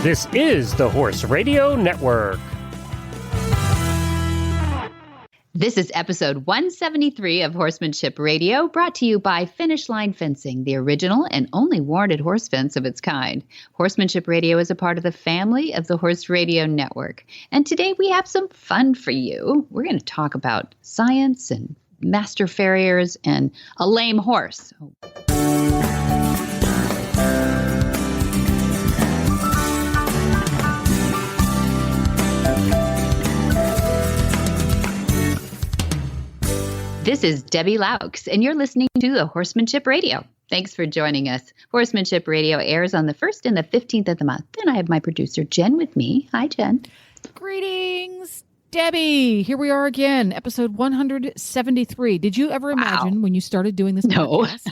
This is the Horse Radio Network. This is episode 173 of Horsemanship Radio, brought to you by Finishline Fencing, the original and only warranted horse fence of its kind. Horsemanship Radio is a part of the family of the Horse Radio Network. And today we have some fun for you. We're going to talk about science and master farriers and a lame horse. This is Debbie Laux, and you're listening to the Horsemanship Radio. Thanks for joining us. Horsemanship Radio airs on the 1st and the 15th of the month. And I have my producer, Jen, with me. Hi, Jen. Greetings, Debbie. Here we are again, episode 173. Did you ever imagine when you started doing this podcast?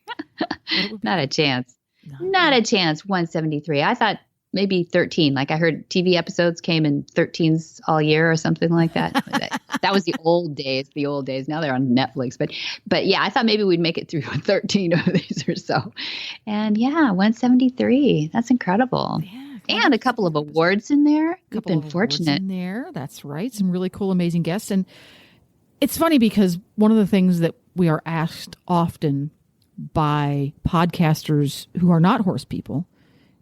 No. Not a chance. No. Not a chance, 173. I thought maybe 13. Like I heard TV episodes came in 13s all year or something like that. That was the old days. Now they're on Netflix. But yeah, I thought maybe we'd make it through 13 of these or so. And yeah, 173. That's incredible. Yeah, and a couple of awards in there. We've been fortunate. In there. That's right. Some really cool, amazing guests. And it's funny because one of the things that we are asked often by podcasters who are not horse people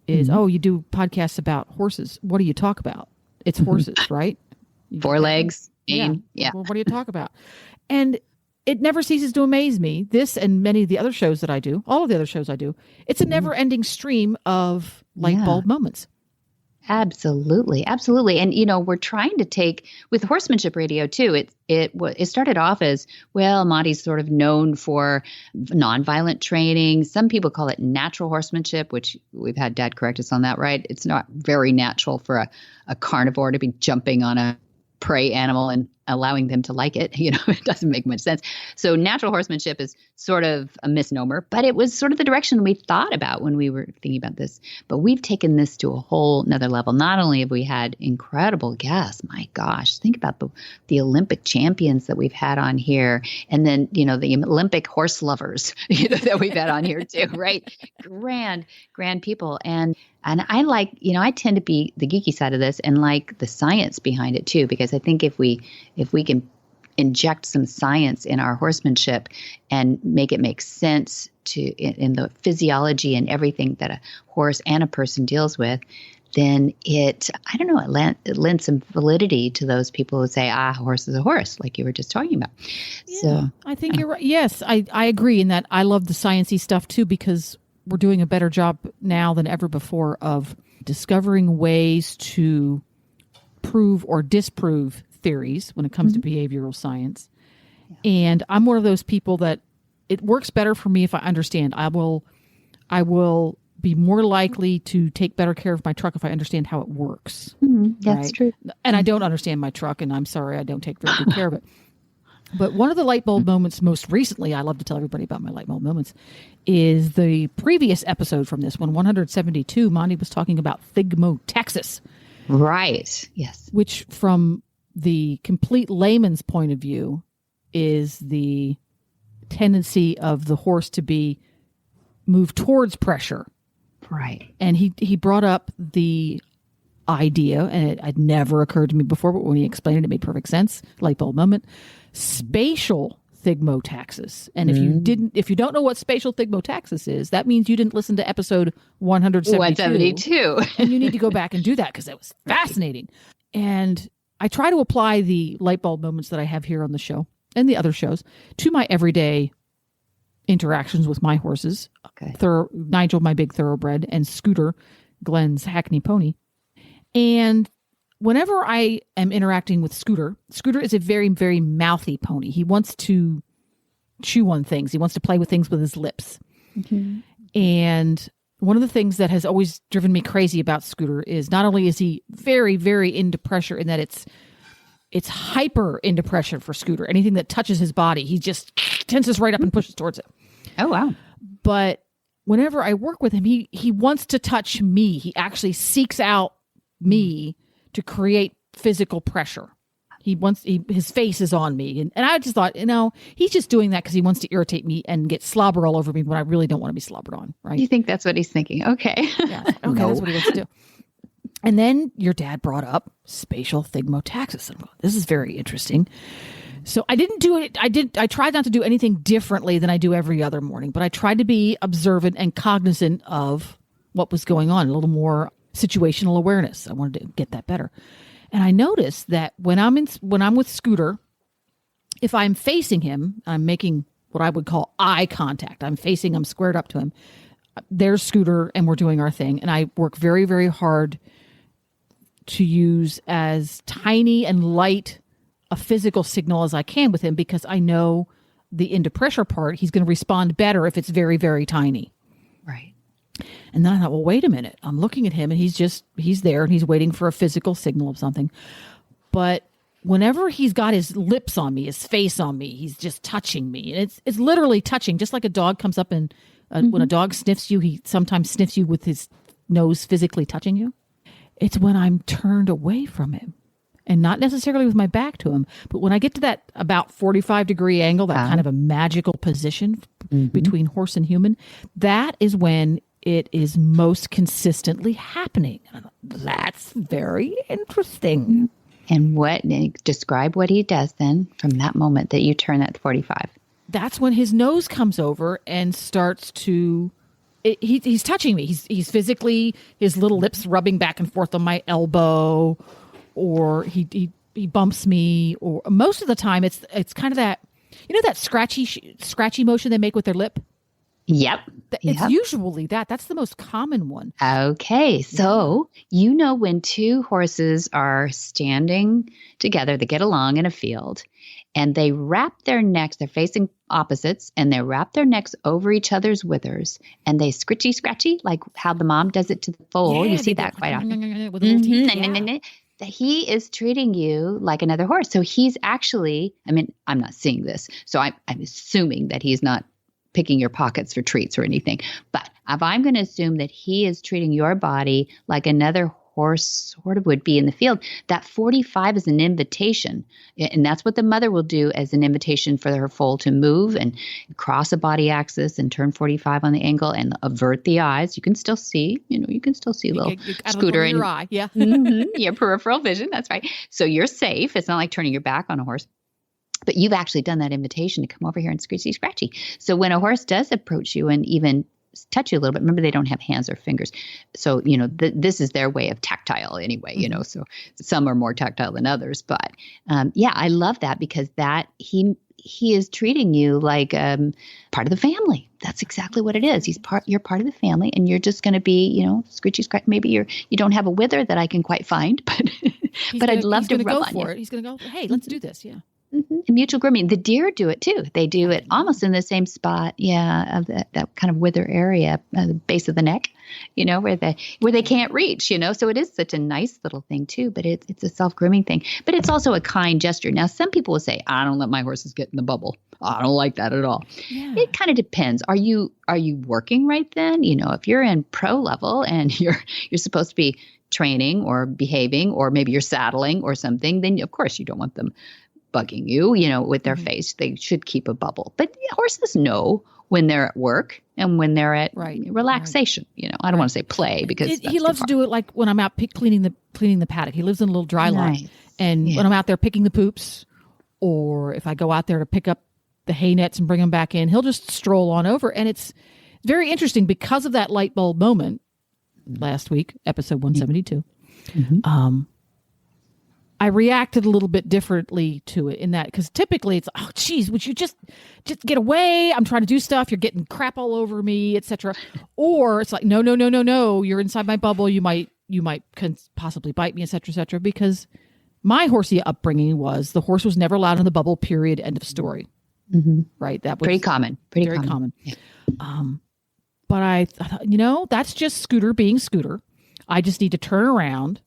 is, oh, you do podcasts about horses. What do you talk about? It's horses, right? Four legs. Yeah. Well, what do you talk about? And it never ceases to amaze me. This and many of the other shows that I do, all of the other shows I do, it's a never-ending stream of light bulb moments. Absolutely. Absolutely. And, you know, we're trying to take with Horsemanship Radio, too. It started off as, well, Monty's sort of known for nonviolent training. Some people call it natural horsemanship, which we've had Dad correct us on that, right? It's not very natural for a carnivore to be jumping on a prey animal and allowing them to like it. You know, it doesn't make much sense. So natural horsemanship is sort of a misnomer, but it was sort of the direction we thought about when we were thinking about this. But we've taken this to a whole nother level. Not only have we had incredible guests, my gosh, think about the Olympic champions that we've had on here. And then, you know, the Olympic horse lovers, you know, that we've had on here too, right? Grand people. And I like, you know, I tend to be the geeky side of this and like the science behind it too, because I think if we can inject some science in our horsemanship and make it make sense in the physiology and everything that a horse and a person deals with, then it lends some validity to those people who say, a horse is a horse, like you were just talking about. Yeah, so I think you're right. Yes, I agree in that. I love the sciencey stuff too, because we're doing a better job now than ever before of discovering ways to prove or disprove theories when it comes to behavioral science. Yeah. And I'm one of those people that it works better for me if I understand. I will be more likely to take better care of my truck if I understand how it works. That's true. And I don't understand my truck, and I'm sorry I don't take very good care of it. But one of the light bulb moments most recently, I love to tell everybody about my light bulb moments, is the previous episode from this one, 172. Monty was talking about thigmotaxis. Right. Yes. Which from the complete layman's point of view is the tendency of the horse to be moved towards pressure. Right. And he brought up the idea, and it had never occurred to me before, but when he explained it, it made perfect sense. Light bulb moment. Spatial thigmotaxis. And if you don't know what spatial thigmotaxis is, that means you didn't listen to episode 172. And you need to go back and do that because it was fascinating. And I try to apply the light bulb moments that I have here on the show and the other shows to my everyday interactions with my horses. Okay. Nigel, my big thoroughbred, and Scooter, Glenn's Hackney pony. And whenever I am interacting with Scooter is a very, very mouthy pony. He wants to chew on things. He wants to play with things with his lips. Mm-hmm. And one of the things that has always driven me crazy about Scooter is not only is he very, very into pressure in that it's hyper into pressure for Scooter. Anything that touches his body, he just tenses right up and pushes towards it. Oh, wow. But whenever I work with him, he wants to touch me. He actually seeks out me to create physical pressure. His face is on me. And I just thought, he's just doing that because he wants to irritate me and get slobber all over me when I really don't want to be slobbered on. Right. You think that's what he's thinking? Okay. Yeah. Okay. No. That's what he wants to do. And then your dad brought up spatial thigmotaxis. I'm going, this is very interesting. So I didn't do it. I tried not to do anything differently than I do every other morning, but I tried to be observant and cognizant of what was going on, a little more situational awareness. I wanted to get that better. And I noticed that when I'm with Scooter, if I'm facing him, I'm making what I would call eye contact. I'm facing him, squared up to him. There's Scooter, and we're doing our thing. And I work very, very hard to use as tiny and light a physical signal as I can with him, because I know the into pressure part, he's going to respond better if it's very, very tiny. Right. And then I thought, well, wait a minute. I'm looking at him and he's there and he's waiting for a physical signal of something. But whenever he's got his lips on me, his face on me, he's just touching me. And it's literally touching, just like a dog comes up and when a dog sniffs you, he sometimes sniffs you with his nose physically touching you. It's when I'm turned away from him. And not necessarily with my back to him, but when I get to that about 45-degree angle, that kind of a magical position between horse and human, that is when it is most consistently happening. That's very interesting. And describe what he does then from that moment that you turn at 45. That's when his nose comes over and starts to... He's touching me. He's physically, his little lips rubbing back and forth on my elbow, or he bumps me, or most of the time it's kind of that, that scratchy motion they make with their lip. Yep. It's usually that's the most common one. Okay. So, when two horses are standing together, they get along in a field and they wrap their necks, they're facing opposites, and they wrap their necks over each other's withers and they scratchy, like how the mom does it to the foal. You see that quite often. With little teeth. That he is treating you like another horse. So he's actually, I'm not seeing this, so I'm assuming that he's not picking your pockets for treats or anything. But if I'm going to assume that he is treating your body like another horse sort of would be in the field, that 45 is an invitation. And that's what the mother will do as an invitation for her foal to move and cross a body axis and turn 45 on the angle and avert the eyes. You can still see, little Scooter in your eye. Yeah. Your peripheral vision. That's right. So you're safe. It's not like turning your back on a horse. But you've actually done that invitation to come over here and scratchy. So when a horse does approach you and even touch you a little bit, remember they don't have hands or fingers. So, this is their way of tactile anyway, so some are more tactile than others. But I love that because that he is treating you like part of the family. That's exactly what it is. You're part of the family and you're just going to be, scritchy. Maybe you don't have a wither that I can quite find, but I'd love to rub on you. He's going to go, hey, let's do this. Yeah. Mm-hmm. And mutual grooming. The deer do it too. They do it almost in the same spot. Yeah, of that kind of wither area, the base of the neck. Where they can't reach. So it is such a nice little thing too. But it's a self grooming thing. But it's also a kind gesture. Now, some people will say, "I don't let my horses get in the bubble. I don't like that at all." Yeah. It kind of depends. Are you working right then? If you're in pro level and you're supposed to be training or behaving, or maybe you're saddling or something, then of course you don't want them bugging you, with their face. They should keep a bubble. But horses know when they're at work and when they're at relaxation. I don't want to say play because he loves to do it like when I'm out cleaning the paddock. He lives in a little dry lot. And when I'm out there picking the poops, or if I go out there to pick up the hay nets and bring them back in, he'll just stroll on over. And it's very interesting because of that light bulb moment last week, episode 172. I reacted a little bit differently to it in that, because typically it's, oh, geez, would you just get away? I'm trying to do stuff. You're getting crap all over me, etc. Or it's like, no. You're inside my bubble. You might possibly bite me, etc. Because my horsey upbringing was the horse was never allowed in the bubble. Period. End of story. Mm-hmm. Right. That was pretty common. Very common. Yeah. But I thought, that's just Scooter being Scooter. I just need to turn around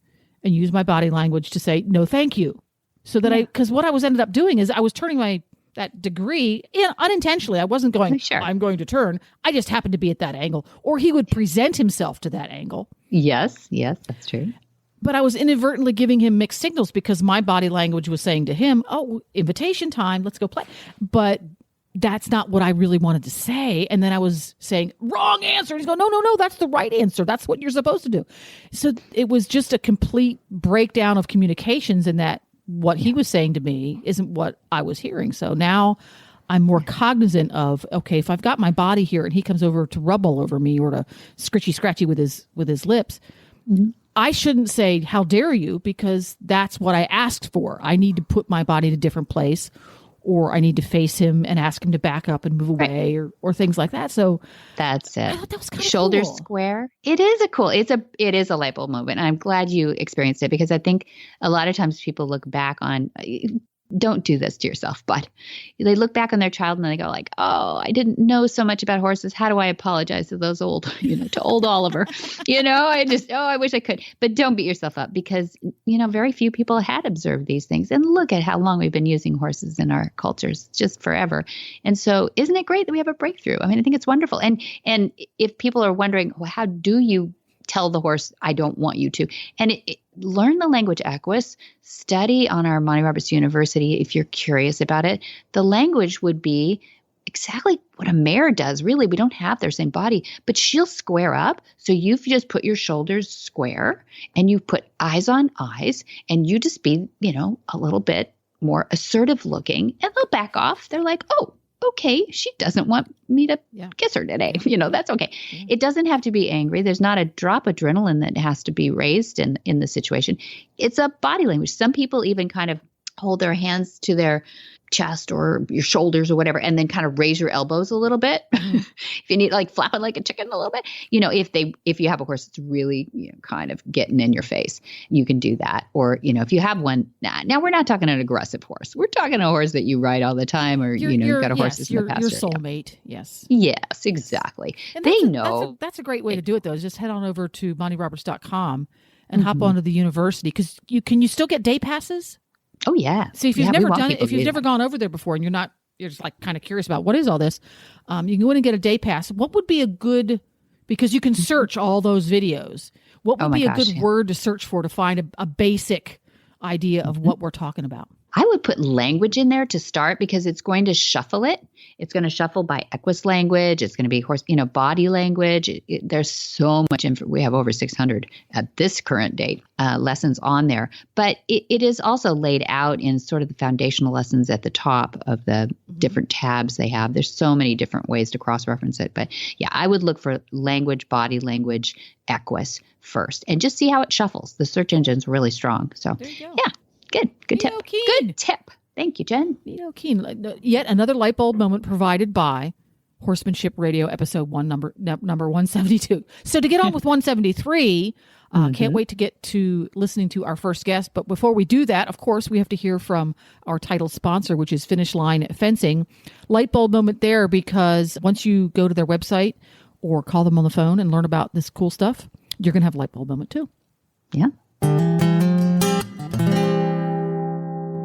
and use my body language to say, no, thank you. So that because what I was ended up doing is I was turning that degree unintentionally. I wasn't going, I'm going to turn. I just happened to be at that angle. Or he would present himself to that angle. Yes, that's true. But I was inadvertently giving him mixed signals because my body language was saying to him, oh, invitation time, let's go play. But that's not what I really wanted to say. And then I was saying, wrong answer. And he's going, no, that's the right answer. That's what you're supposed to do. So it was just a complete breakdown of communications, and that what he was saying to me isn't what I was hearing. So now I'm more cognizant of, okay, if I've got my body here and he comes over to rub all over me or to scratchy with his lips, I shouldn't say, how dare you, because that's what I asked for. I need to put my body in a different place, or I need to face him and ask him to back up and move away, or things like that. So that's it. I thought that was kind of Shoulders cool. square. It is it is a light bulb moment. I'm glad you experienced it, because I think a lot of times people look back on, don't do this to yourself, but they look back on their child and they go like, oh, I didn't know so much about horses. How do I apologize to those old, to old Oliver? I wish I could. But don't beat yourself up, because, very few people had observed these things. And look at how long we've been using horses in our cultures, just forever. And so isn't it great that we have a breakthrough? I mean, I think it's wonderful. And if people are wondering, well, how do you tell the horse, I don't want you to? And learn the language equus, study on our Monty Roberts University if you're curious about it. The language would be exactly what a mare does. Really, we don't have their same body, but she'll square up. So you've just put your shoulders square and you put eyes on eyes, and you just be, a little bit more assertive looking, and they'll back off. They're like, oh, okay, she doesn't want me to kiss her today. That's okay. Yeah. It doesn't have to be angry. There's not a drop of adrenaline that has to be raised in the situation. It's a body language. Some people even kind of hold their hands to their chest or your shoulders or whatever, and then kind of raise your elbows a little bit. If you need, like, flapping like a chicken a little bit, if you have a horse that's really kind of getting in your face, you can do that. Or, if you have one, now we're not talking an aggressive horse. We're talking a horse that you ride all the time, or, you've got a horse that's in the pasture. Your soulmate. Yes. Yes, exactly. And they know. That's a great way to do it, though, is just head on over to MontyRoberts.com and hop onto the university, because can you still get day passes? Oh yeah. See, if you've never done it, if you've never gone over there before, and you're just like kind of curious about what is all this, you can go in and get a day pass. What would be a good, because you can search all those videos. What would be a good word to search for to find a basic idea of what we're talking about? I would put language in there to start, because it's going to shuffle it. It's going to shuffle by equus language. It's going to be horse, body language. There's so much we have over 600 at this current date lessons on there. But it is also laid out in sort of the foundational lessons at the top of the different tabs they have. There's so many different ways to cross-reference it. But yeah, I would look for language, body language, equus first, and just see how it shuffles. The search engine's really strong. So there you go. Yeah. Good tip. Good tip. Thank you, Jen. Nino Keen. Yet another light bulb moment provided by Horsemanship Radio episode 1, number 172. So to get on with 173, can't wait to get to listening to our first guest. But before we do that, of course, we have to hear from our title sponsor, which is Finishline Fencing. Light bulb moment there, because once you go to their website or call them on the phone and learn about this cool stuff, you're going to have a light bulb moment too. Yeah.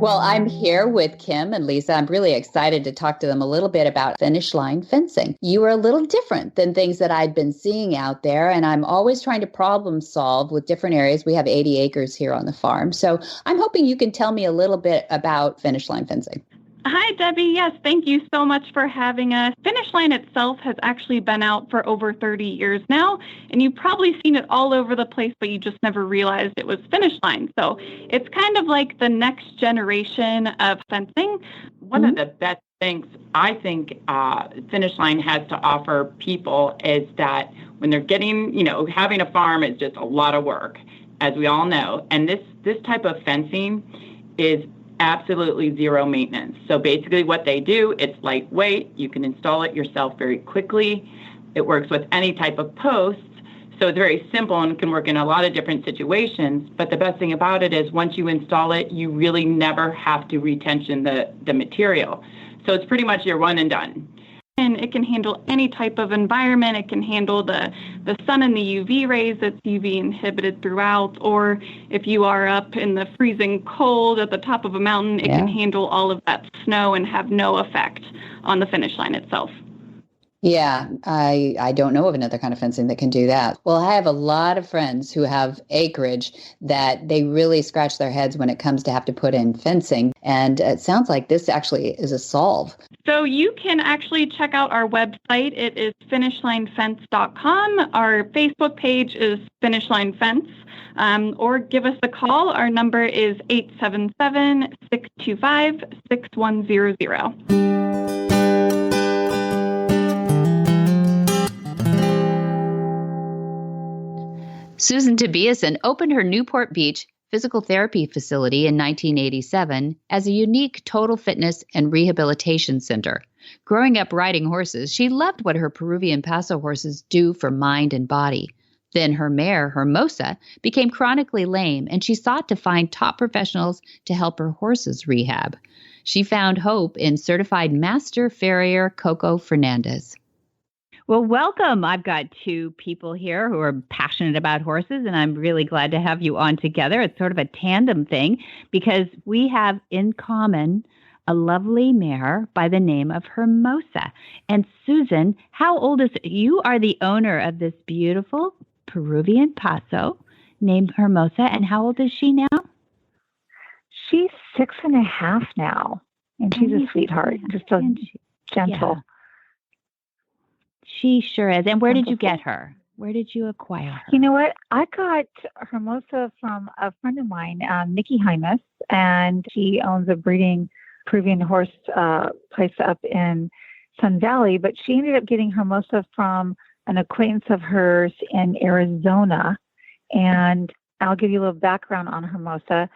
Well, I'm here with Kim and Lisa. I'm really excited to talk to them a little bit about Finishline fencing. You are a little different than things that I'd been seeing out there, and I'm always trying to problem solve with different areas. We have 80 acres here on the farm, so I'm hoping you can tell me a little bit about Finishline fencing. Hi, Debbie. Yes, thank you so much for having us. Finishline itself has actually been out for over 30 years now, and you've probably seen it all over the place, but you just never realized it was Finishline. So it's kind of like the next generation of fencing. One of the best things I think Finishline has to offer people is that when they're getting, having a farm is just a lot of work, as we all know. And this type of fencing is absolutely zero maintenance. So basically what they do, it's lightweight. You can install it yourself very quickly. It works with any type of posts. So it's very simple and can work in a lot of different situations. But the best thing about it is once you install it, you really never have to retension the material. So it's pretty much your one and done. And it can handle any type of environment. It can handle the sun and the UV rays that's UV inhibited throughout. Or if you are up in the freezing cold at the top of a mountain, it can handle all of that snow and have no effect on the finish line itself. Yeah, I don't know of another kind of fencing that can do that. Well, I have a lot of friends who have acreage that they really scratch their heads when it comes to have to put in fencing. And it sounds like this actually is a solve. So you can actually check out our website. It is finishlinefence.com. Our Facebook page is Finishline Fence. Or give us a call. Our number is 877-625-6100. Susan Tobiasen opened her Newport Beach physical therapy facility in 1987 as a unique total fitness and rehabilitation center. Growing up riding horses, she loved what her Peruvian Paso horses do for mind and body. Then her mare, Hermosa, became chronically lame, and she sought to find top professionals to help her horses rehab. She found hope in certified Master Farrier Coco Fernandez. Well, welcome. I've got two people here who are passionate about horses, and I'm really glad to have you on together. It's sort of a tandem thing because we have in common a lovely mare by the name of Hermosa. And Susan, how old is it? You are the owner of this beautiful Peruvian Paso named Hermosa. And how old is she now? She's 6.5 now, and she's a sweetheart, just a gentle. Yeah. She sure is. And where did you get her? Where did you acquire her? You know what? I got Hermosa from a friend of mine, Nikki Hymas, and she owns a breeding Peruvian horse place up in Sun Valley. But she ended up getting Hermosa from an acquaintance of hers in Arizona. And I'll give you a little background on Hermosa.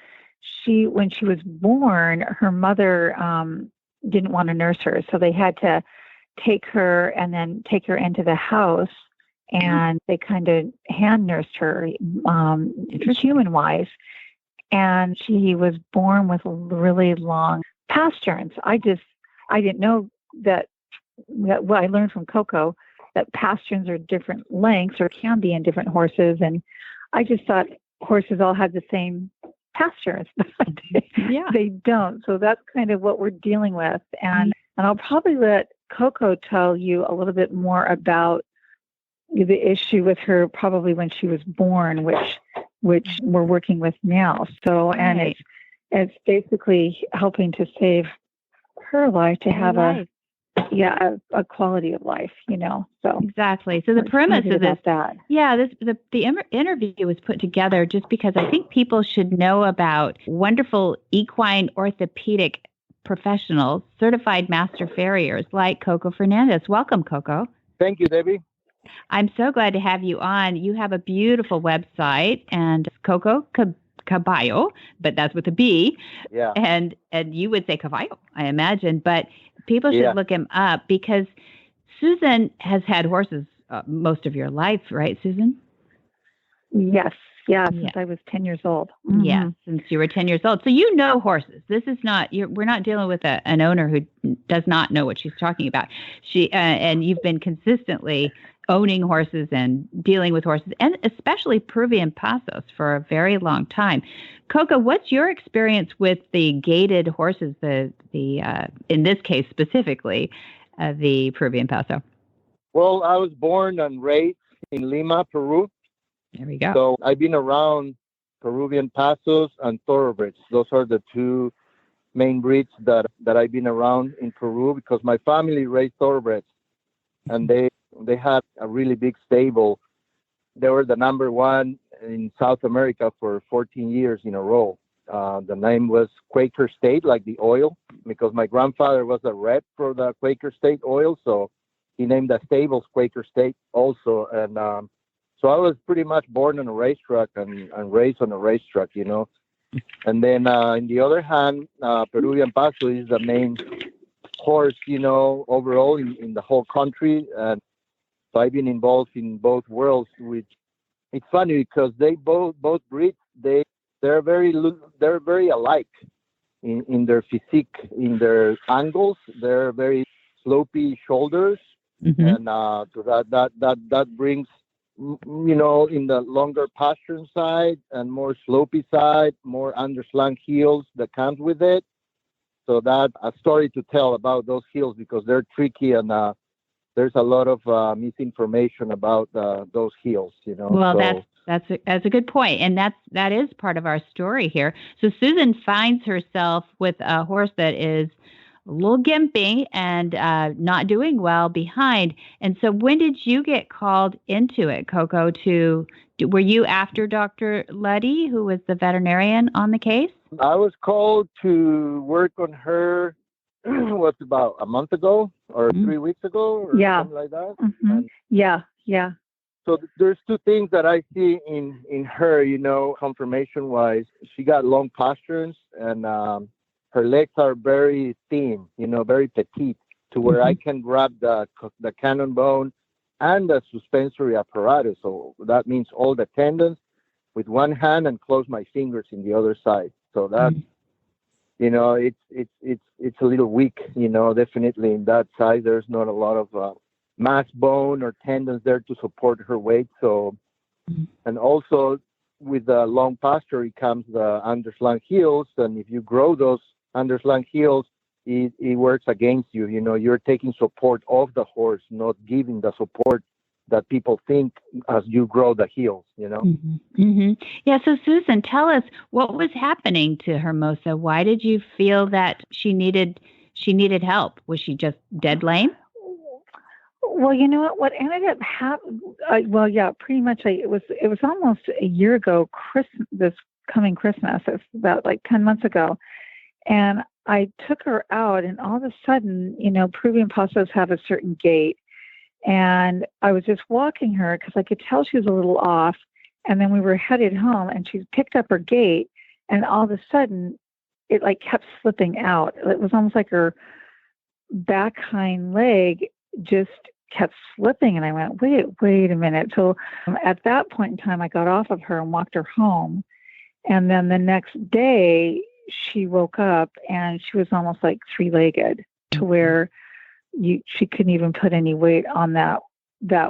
When she was born, her mother didn't want to nurse her, so they had to take her and then take her into the house, and they kind of hand nursed her human-wise. And she was born with really long pasterns. I didn't know that what I learned from Coco, that pasterns are different lengths or can be in different horses. And I just thought horses all had the same pasterns, but they don't. So that's kind of what we're dealing with. And I'll probably let Coco tell you a little bit more about the issue with her probably when she was born, which we're working with now. So, and it's basically helping to save her life to have a quality of life, So exactly. So the premise of this, the interview was put together just because I think people should know about wonderful equine orthopedic professionals, certified master farriers like Coco Fernandez. Welcome, Coco. Thank you, Debbie. I'm so glad to have you on. You have a beautiful website, and Coco Caballo, but that's with a B. Yeah. And you would say Caballo, I imagine, but people should look him up because Susan has had horses most of your life, right, Susan? Yes. Yeah, since I was 10 years old. Mm-hmm. Yeah, since you were 10 years old. So you know horses. This is not, we're not dealing with an owner who does not know what she's talking about. And you've been consistently owning horses and dealing with horses, and especially Peruvian Pasos for a very long time. Coco, what's your experience with the gaited horses, the in this case specifically, the Peruvian Paso? Well, I was born and raised in Lima, Peru. There we go. So I've been around Peruvian Pasos and Thoroughbreds. Those are the two main breeds that I've been around in Peru because my family raised Thoroughbreds, and they had a really big stable. They were the number one in South America for 14 years in a row. The name was Quaker State, like the oil, because my grandfather was a rep for the Quaker State oil, so he named the stables Quaker State also. And so I was pretty much born on a racetrack and raised on a racetrack, And then on the other hand, Peruvian Paso is the main horse, overall in the whole country. And so I've been involved in both worlds, which it's funny because they both breeds, they're very alike in their physique, in their angles. They're very slopey shoulders. Mm-hmm. And so that brings, in the longer pasture side and more slopey side, more underslung heels that comes with it. So that's a story to tell about those heels because they're tricky and there's a lot of misinformation about those heels, Well, so, that's a good point, and that is part of our story here. So Susan finds herself with a horse that is little gimpy and not doing well behind. And so when did you get called into it, Coco? Were you after Dr. Luddy, who was the veterinarian on the case? I was called to work on her, what's about a month ago or 3 weeks ago or something like that. Mm-hmm. Yeah. So there's two things that I see in her, conformation-wise. She got long posturance, and her legs are very thin, very petite, to where I can grab the cannon bone and the suspensory apparatus. So that means all the tendons with one hand and close my fingers in the other side. So that, it's a little weak, definitely in that side. There's not a lot of mass bone or tendons there to support her weight. So, and also with the long posture, it comes the underslung heels. And if you grow those underslung heels, it works against you. You're taking support of the horse, not giving the support that people think as you grow the heels, Yeah. So Susan, tell us what was happening to Hermosa. Why did you feel that she needed help? Was she just dead lame? Well, you know what ended up happening, pretty much it was almost a year ago, this coming Christmas. It's about like 10 months ago. And I took her out, and all of a sudden, Peruvian Pasos have a certain gait. And I was just walking her because I could tell she was a little off. And then we were headed home, and she picked up her gait, and all of a sudden it like kept slipping out. It was almost like her back hind leg just kept slipping. And I went, wait a minute. So at that point in time, I got off of her and walked her home. And then the next day she woke up and she was almost like three-legged, to where she couldn't even put any weight on that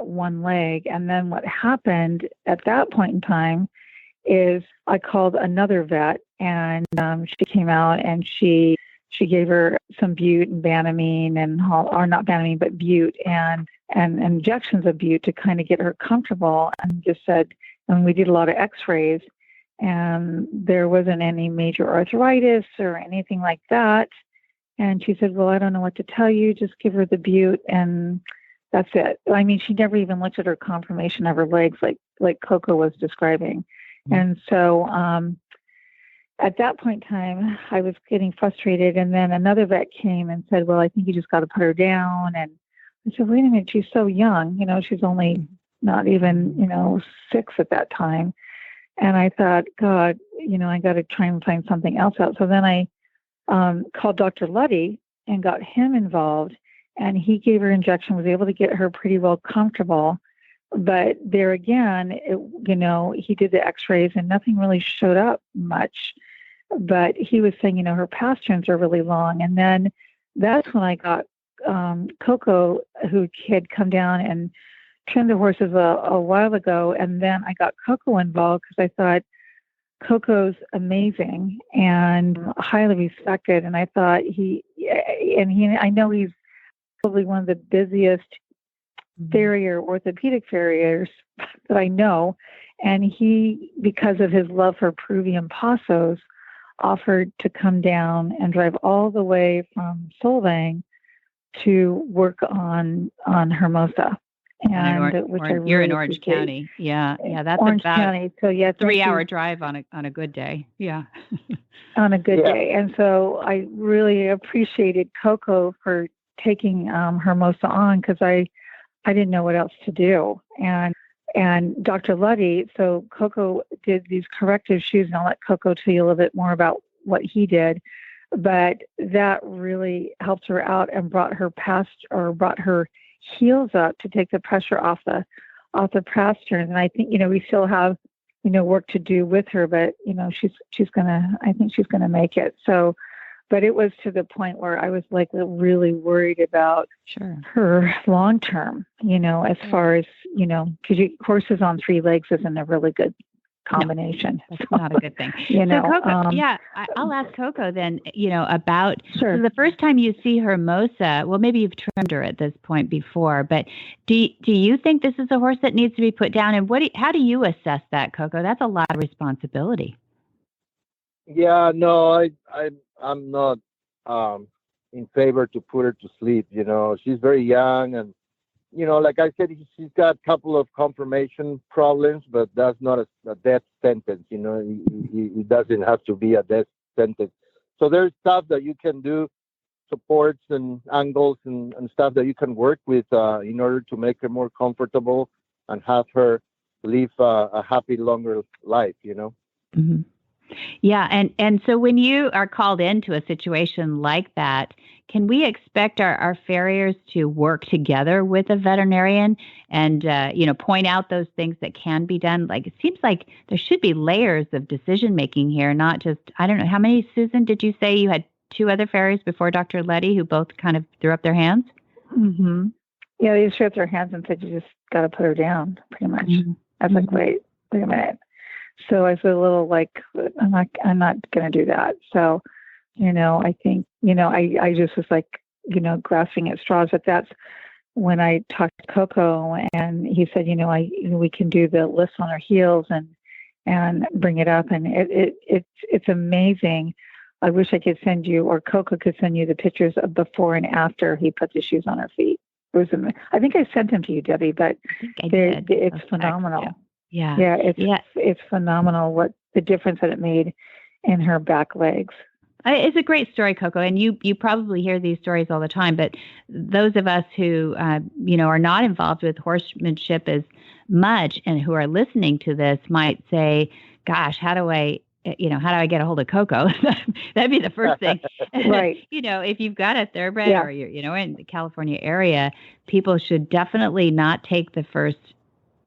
one leg. And then what happened at that point in time is I called another vet, and she came out and she gave her some bute and Banamine, or not Banamine, but bute and injections of bute to kind of get her comfortable, and just said, and we did a lot of x-rays, and there wasn't any major arthritis or anything like that. And she said, well, I don't know what to tell you. Just give her the bute, and that's it. I mean, she never even looked at her conformation of her legs like Coco was describing. Mm-hmm. And so at that point in time, I was getting frustrated. And then another vet came and said, well, I think you just got to put her down. And I said, wait a minute, she's so young. She's only not even, 6 at that time. And I thought, God, I got to try and find something else out. So then I called Dr. Luddy and got him involved, and he gave her injection, was able to get her pretty well comfortable. But there again, he did the x-rays and nothing really showed up much. But he was saying, her pastureings are really long. And then that's when I got Coco, who had come down and trimmed the horses a while ago. And then I got Coco involved because I thought, Coco's amazing and highly respected. And I thought I know he's probably one of the busiest orthopedic farriers that I know. And he, because of his love for Peruvian Pasos, offered to come down and drive all the way from Solvang to work on Hermosa. And you're in Orange County. Yeah, that's Orange about County. So yeah, 3-hour drive on a good day. Yeah, on a good day. And so I really appreciated Coco for taking Hermosa on, because I didn't know what else to do. And Dr. Luddy, so Coco did these corrective shoes, and I'll let Coco tell you a little bit more about what he did. But that really helped her out and brought her heels up to take the pressure off the pasturing. And I think, we still have, work to do with her, but, I think she's gonna make it. So, but it was to the point where I was like really worried about her long term, as far as, because horses on 3 legs isn't a really good combination. No, that's not a good thing. So Coco, I'll ask Coco then, about so the first time you see Hermosa, well, maybe you've trimmed her at this point before, but do you think this is a horse that needs to be put down? And how do you assess that, Coco? That's a lot of responsibility. Yeah, no, I'm not in favor to put her to sleep. She's very young, and like I said, she's got a couple of confirmation problems, but that's not a death sentence. It doesn't have to be a death sentence. So there's stuff that you can do, supports and angles and stuff that you can work with in order to make her more comfortable and have her live a happy, longer life, Mm-hmm. Yeah. And so when you are called into a situation like that, can we expect our farriers to work together with a veterinarian and, point out those things that can be done? Like, it seems like there should be layers of decision making here, not just, I don't know, how many, Susan, did you say you had 2 other farriers before Dr. Letty who both kind of threw up their hands? Mm-hmm. Yeah, they just threw up their hands and said, you just got to put her down, pretty much. Mm-hmm. I was like, wait a minute. So I was a little like, I'm not going to do that. So, I think, I just was like, grasping at straws. But that's when I talked to Coco, and he said, we can do the lifts on her heels and bring it up. And it's amazing. I wish I could send you, or Coco could send you the pictures of before and after he put the shoes on her feet. I think I sent them to you, Debbie, but it's phenomenal. Yeah. It's phenomenal what the difference that it made in her back legs. It's a great story, Coco, and you probably hear these stories all the time, but those of us who, are not involved with horsemanship as much and who are listening to this might say, gosh, how do I get a hold of Coco? That'd be the first thing. Right. If you've got a thoroughbred or you're, in the California area, people should definitely not take the first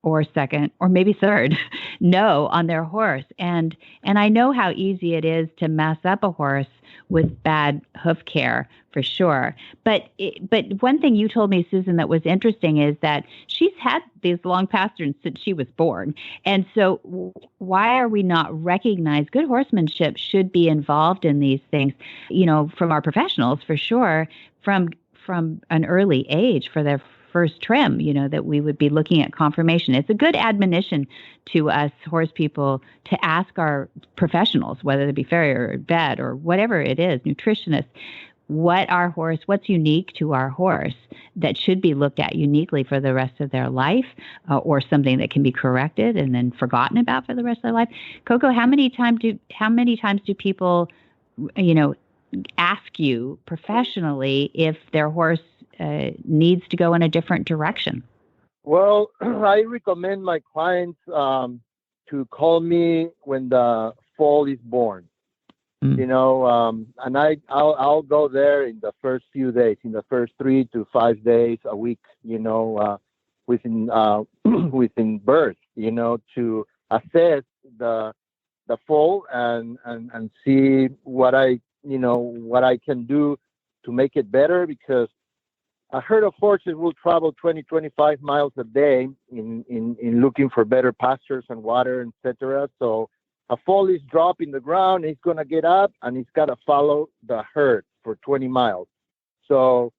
or second or maybe third no on their horse. And I know how easy it is to mess up a horse with bad hoof care, for sure. But one thing you told me, Susan, that was interesting is that she's had these long pasterns since she was born. And so why are we not recognized? Good horsemanship should be involved in these things, from our professionals, for sure, from an early age for their first trim, that we would be looking at confirmation. It's a good admonition to us horse people to ask our professionals, whether it be farrier or vet or whatever it is, nutritionist, what's unique to our horse that should be looked at uniquely for the rest of their life, or something that can be corrected and then forgotten about for the rest of their life. Coco, how many times do people, ask you professionally if their horse needs to go in a different direction? Well, I recommend my clients to call me when the foal is born. And I'll go there in the first few days, in the first 3 to 5 days a week, within birth, to assess the foal and see what I can do to make it better, because a herd of horses will travel 20, 25 miles a day in looking for better pastures and water, etc. So a foal is dropping the ground, he's going to get up and he's got to follow the herd for 20 miles. So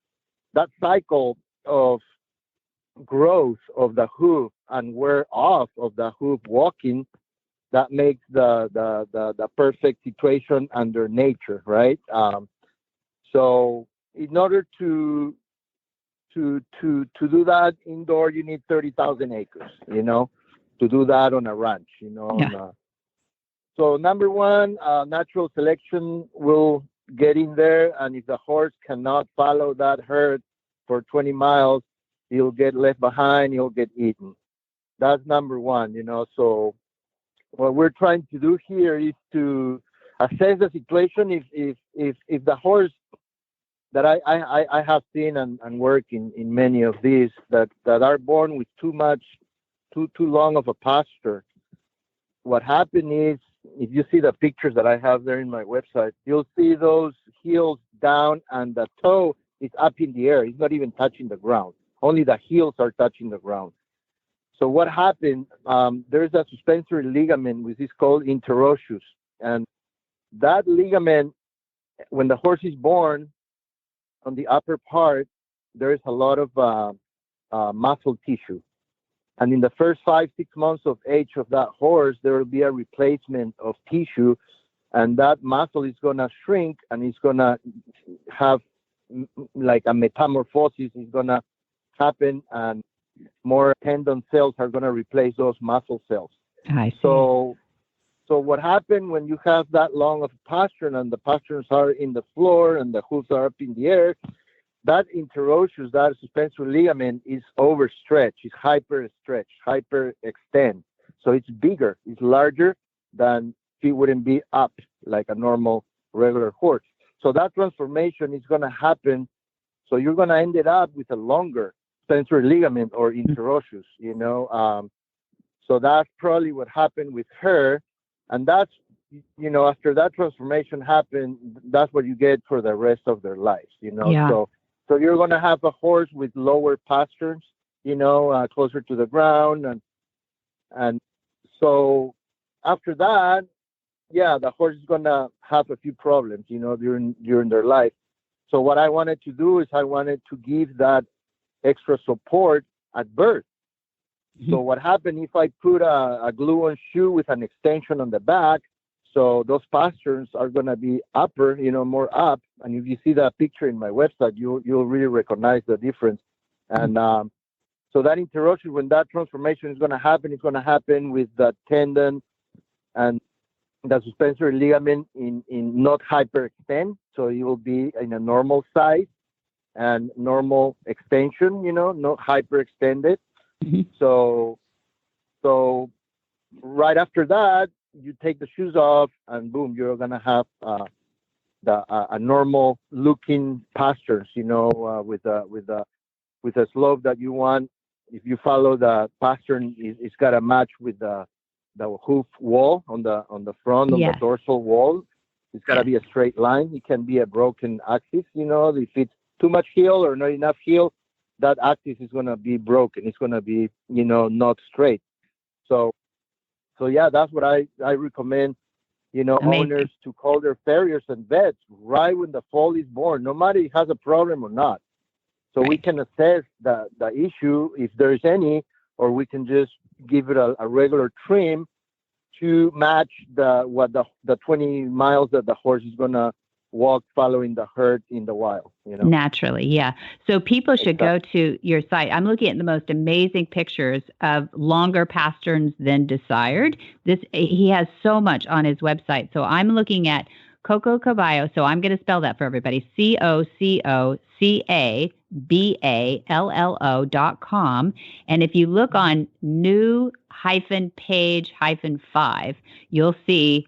that cycle of growth of the hoof and wear off of the hoof walking, that makes the perfect situation under nature, right? So in order to do that indoor, you need 30,000 acres, to do that on a ranch, So number one, natural selection will get in there. And if the horse cannot follow that herd for 20 miles, he'll get left behind, he'll get eaten. That's number one, So what we're trying to do here is to assess the situation. If the horse that I have seen and work in many of these that are born with too long of a pasture. What happened is, if you see the pictures that I have there in my website, you'll see those heels down and the toe is up in the air. It's not even touching the ground. Only the heels are touching the ground. So what happened, there's a suspensory ligament, which is called interosseous. And that ligament, when the horse is born, on the upper part, there is a lot of muscle tissue. And in the first 5-6 months of age of that horse, there will be a replacement of tissue, and that muscle is going to shrink and it's going to have like a metamorphosis is going to happen, and more tendon cells are going to replace those muscle cells. I see. So what happened when you have that long of a pastern and the pasterns are in the floor and the hooves are up in the air, that interosseous, that suspensory ligament is overstretched, it's hyperstretched, hyperextend. So it's bigger, it's larger than if it wouldn't be up like a normal regular horse. So that transformation is going to happen. So you're going to end it up with a longer suspensory ligament or interosseous, you know. So that's probably what happened with her. And that's, you know, after that transformation happened, that's what you get for the rest of their lives, you know. Yeah. So you're going to have a horse with lower pasterns, you know, closer to the ground. And so after that, yeah, the horse is going to have a few problems, you know, during their life. So what I wanted to do is I wanted to give that extra support at birth. So what happened if I put a glue-on shoe with an extension on the back? So those pasterns are going to be upper, you know, more up. And if you see that picture in my website, you'll really recognize the difference. And so that interruption, when that transformation is going to happen, it's going to happen with the tendon and the suspensory ligament in not hyperextend. So you will be in a normal size and normal extension, you know, not hyperextended. So right after that, you take the shoes off, and boom, you're gonna have a normal looking pastures, you know, with a slope that you want. If you follow the pastern, it's got to match with the hoof wall on the front, on the dorsal wall. It's got to be a straight line. It can be a broken axis, you know. If it's too much heel or not enough heel, that axis is going to be broken. It's going to be, you know, not straight. So yeah, that's what I recommend, you know, owners to call their farriers and vets right when the foal is born, no matter if it has a problem or not. So we can assess the issue if there's any, or we can just give it a regular trim to match the 20 miles that the horse is going to walk following the herd in the wild, you know. Naturally, yeah. So people should go to your site. I'm looking at the most amazing pictures of longer pasterns than desired. He has so much on his website. So I'm looking at Coco Caballo. So I'm going to spell that for everybody. COCOCABALLO.com. And if you look on new-page-5, you'll see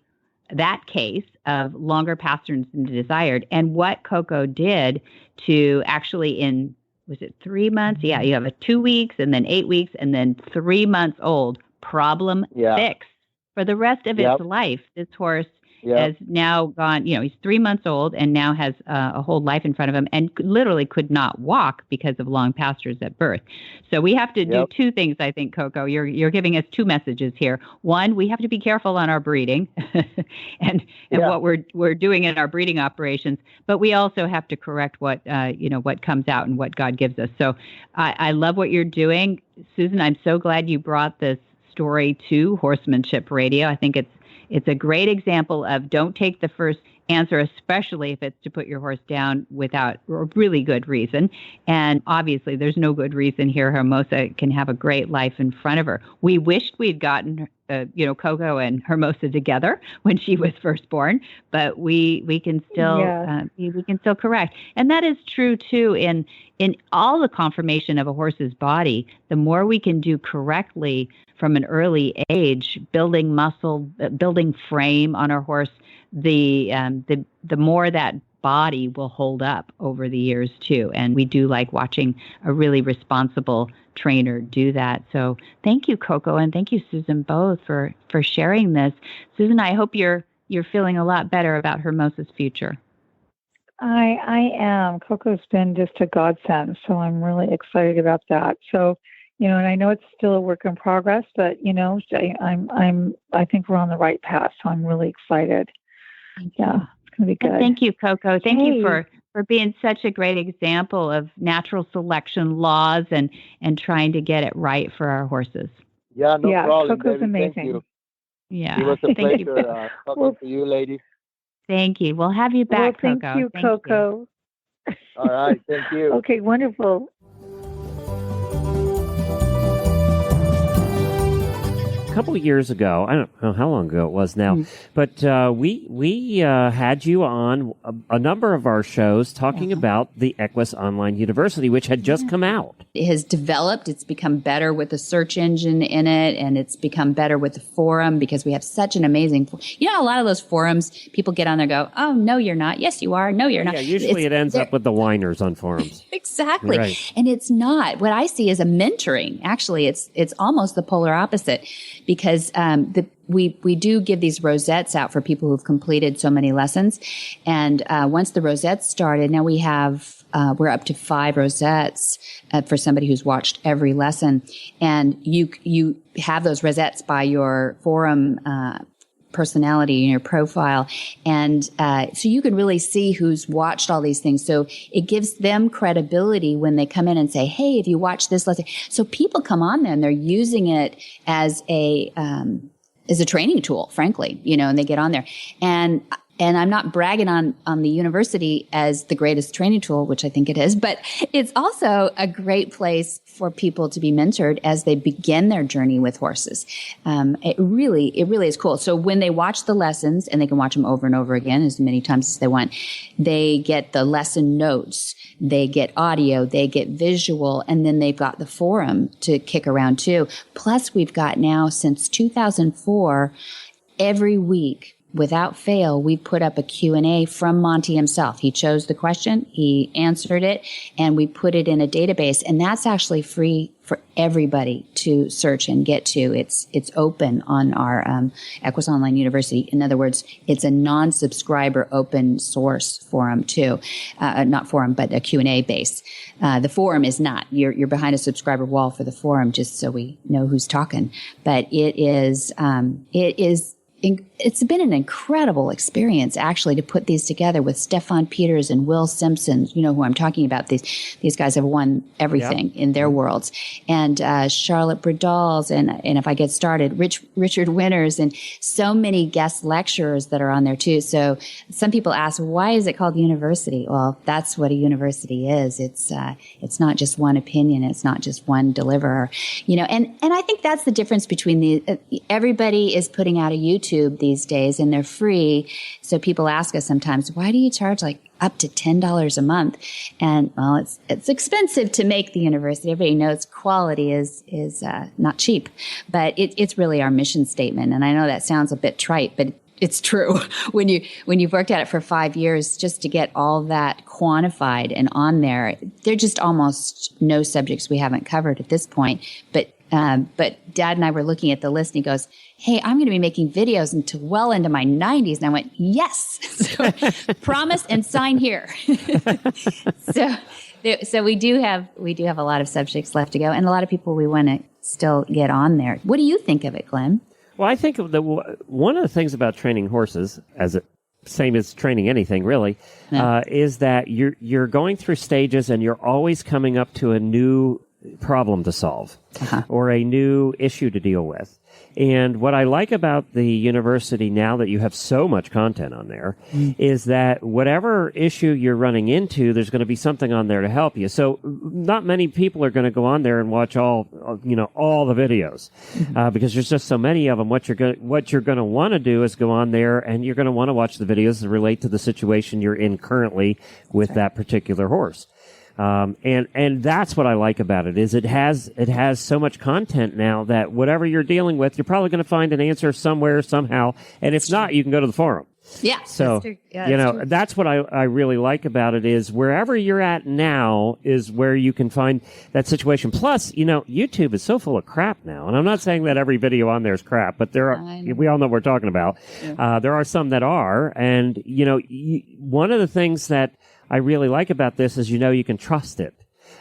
that case of longer pasterns than desired, and what Coco did to actually was it 3 months? Yeah, you have a 2 weeks and then 8 weeks and then 3 months old, problem fixed for the rest of its life. This horse has now gone, you know, he's 3 months old and now has a whole life in front of him and literally could not walk because of long pastures at birth. So we have to do two things, I think, Coco. You're giving us two messages here. One, we have to be careful on our breeding and what we're doing in our breeding operations, but we also have to correct what comes out and what God gives us. So I love what you're doing. Susan, I'm so glad you brought this story to Horsemanship Radio. I think it's a great example of don't take the first answer, especially if it's to put your horse down without a really good reason. And obviously, there's no good reason here. Hermosa can have a great life in front of her. We wished we'd gotten, Coco and Hermosa together when she was first born, but we can still we can still correct. And that is true too in all the conformation of a horse's body. The more we can do correctly from an early age, building muscle, building frame on our horse, the more that body will hold up over the years too. And we do like watching a really responsible trainer do that. So thank you, Coco, and thank you, Susan, both for sharing this. Susan, I hope you're feeling a lot better about Hermosa's future. I am. Coco's been just a godsend, so I'm really excited about that. So, and I know it's still a work in progress, but I think we're on the right path. So I'm really excited. Yeah, it's gonna be good. And thank you, Coco. Thank you for being such a great example of natural selection laws and trying to get it right for our horses. Yeah, no problem. Coco's Debbie, amazing. Thank you. Yeah, it was a pleasure talking to you, ladies. Thank you. We'll have you back, Well, Coco. Thank you, Coco. All right. Thank you. Okay, wonderful. A couple of years ago, I don't know how long ago it was now, but we had you on a number of our shows talking about the Equus Online University, which had just come out. It has developed. It's become better with the search engine in it, and it's become better with the forum because we have such an amazing. A lot of those forums, people get on there, and go, "Oh no, you're not. Yes, you are. No, you're not." Yeah, usually it ends up with the whiners on forums. Exactly, Right. And it's not. What I see is a mentoring. Actually, it's almost the polar opposite, because we do give these rosettes out for people who've completed so many lessons, and once the rosettes started, now we have. We're up to 5 rosettes for somebody who's watched every lesson, and you have those rosettes by your forum personality in your profile, and so you can really see who's watched all these things. So it gives them credibility when they come in and say, "Hey, have you watched this lesson?" So people come on there and they're using it as a training tool, frankly, and they get on there. And I'm not bragging on the university as the greatest training tool, which I think it is, but it's also a great place for people to be mentored as they begin their journey with horses. It really is cool. So when they watch the lessons, and they can watch them over and over again as many times as they want, they get the lesson notes, they get audio, they get visual, and then they've got the forum to kick around too. Plus, we've got now, since 2004, every week, without fail, we put up a Q&A from Monty himself. He chose the question, he answered it, and we put it in a database. And that's actually free for everybody to search and get to. It's open on our Equus Online University. In other words, it's a non-subscriber open source forum too. Not forum, but a Q&A base. The forum is not. You're behind a subscriber wall for the forum, just so we know who's talking. But it's been an incredible experience, actually, to put these together with Stefan Peters and Will Simpson. You know who I'm talking about. These guys have won everything in their worlds. And Charlotte Bradals, and if I get started, Richard Winters, and so many guest lecturers that are on there too. So some people ask, why is it called university? Well, that's what a university is. It's not just one opinion. It's not just one deliverer. And I think that's the difference between everybody is putting out a YouTube these days, and they're free. So people ask us sometimes, why do you charge like up to $10 a month? And well, it's expensive to make the university. Everybody knows quality is not cheap, but it's really our mission statement. And I know that sounds a bit trite, but it's true. When you've worked at it for 5 years, just to get all that quantified and on there, there are just almost no subjects we haven't covered at this point. But Dad and I were looking at the list, and he goes, "Hey, I'm going to be making videos well into my 90s." And I went, "Yes." So, promise and sign here. So we do have a lot of subjects left to go, and a lot of people we want to still get on there. What do you think of it, Glenn? Well, I think one of the things about training horses, same as training anything really, is that you're going through stages, and you're always coming up to a new problem to solve or a new issue to deal with. And what I like about the university now that you have so much content on there is that whatever issue you're running into, there's going to be something on there to help you. So not many people are going to go on there and watch all the videos because there's just so many of them. What you're going to want to do is go on there, and you're going to want to watch the videos that relate to the situation you're in currently with that particular horse. And that's what I like about it, is it has so much content now that whatever you're dealing with, you're probably going to find an answer somewhere, somehow. And if not, you can go to the forum. Yeah. So, that's what I really like about it, is wherever you're at now is where you can find that situation. Plus, YouTube is so full of crap now. And I'm not saying that every video on there is crap, but we all know what we're talking about. Yeah. There are some that are. And, one of the things that I really like about this is, you can trust it.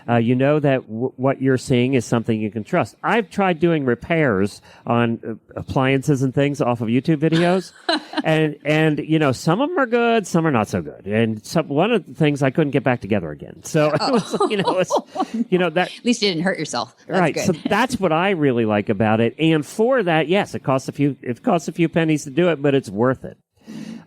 That what you're seeing is something you can trust. I've tried doing repairs on appliances and things off of YouTube videos, and some of them are good, some are not so good. And one of the things I couldn't get back together again. So that at least you didn't hurt yourself. That's right. Good. So that's what I really like about it. And for that, yes, it costs a few pennies to do it, but it's worth it.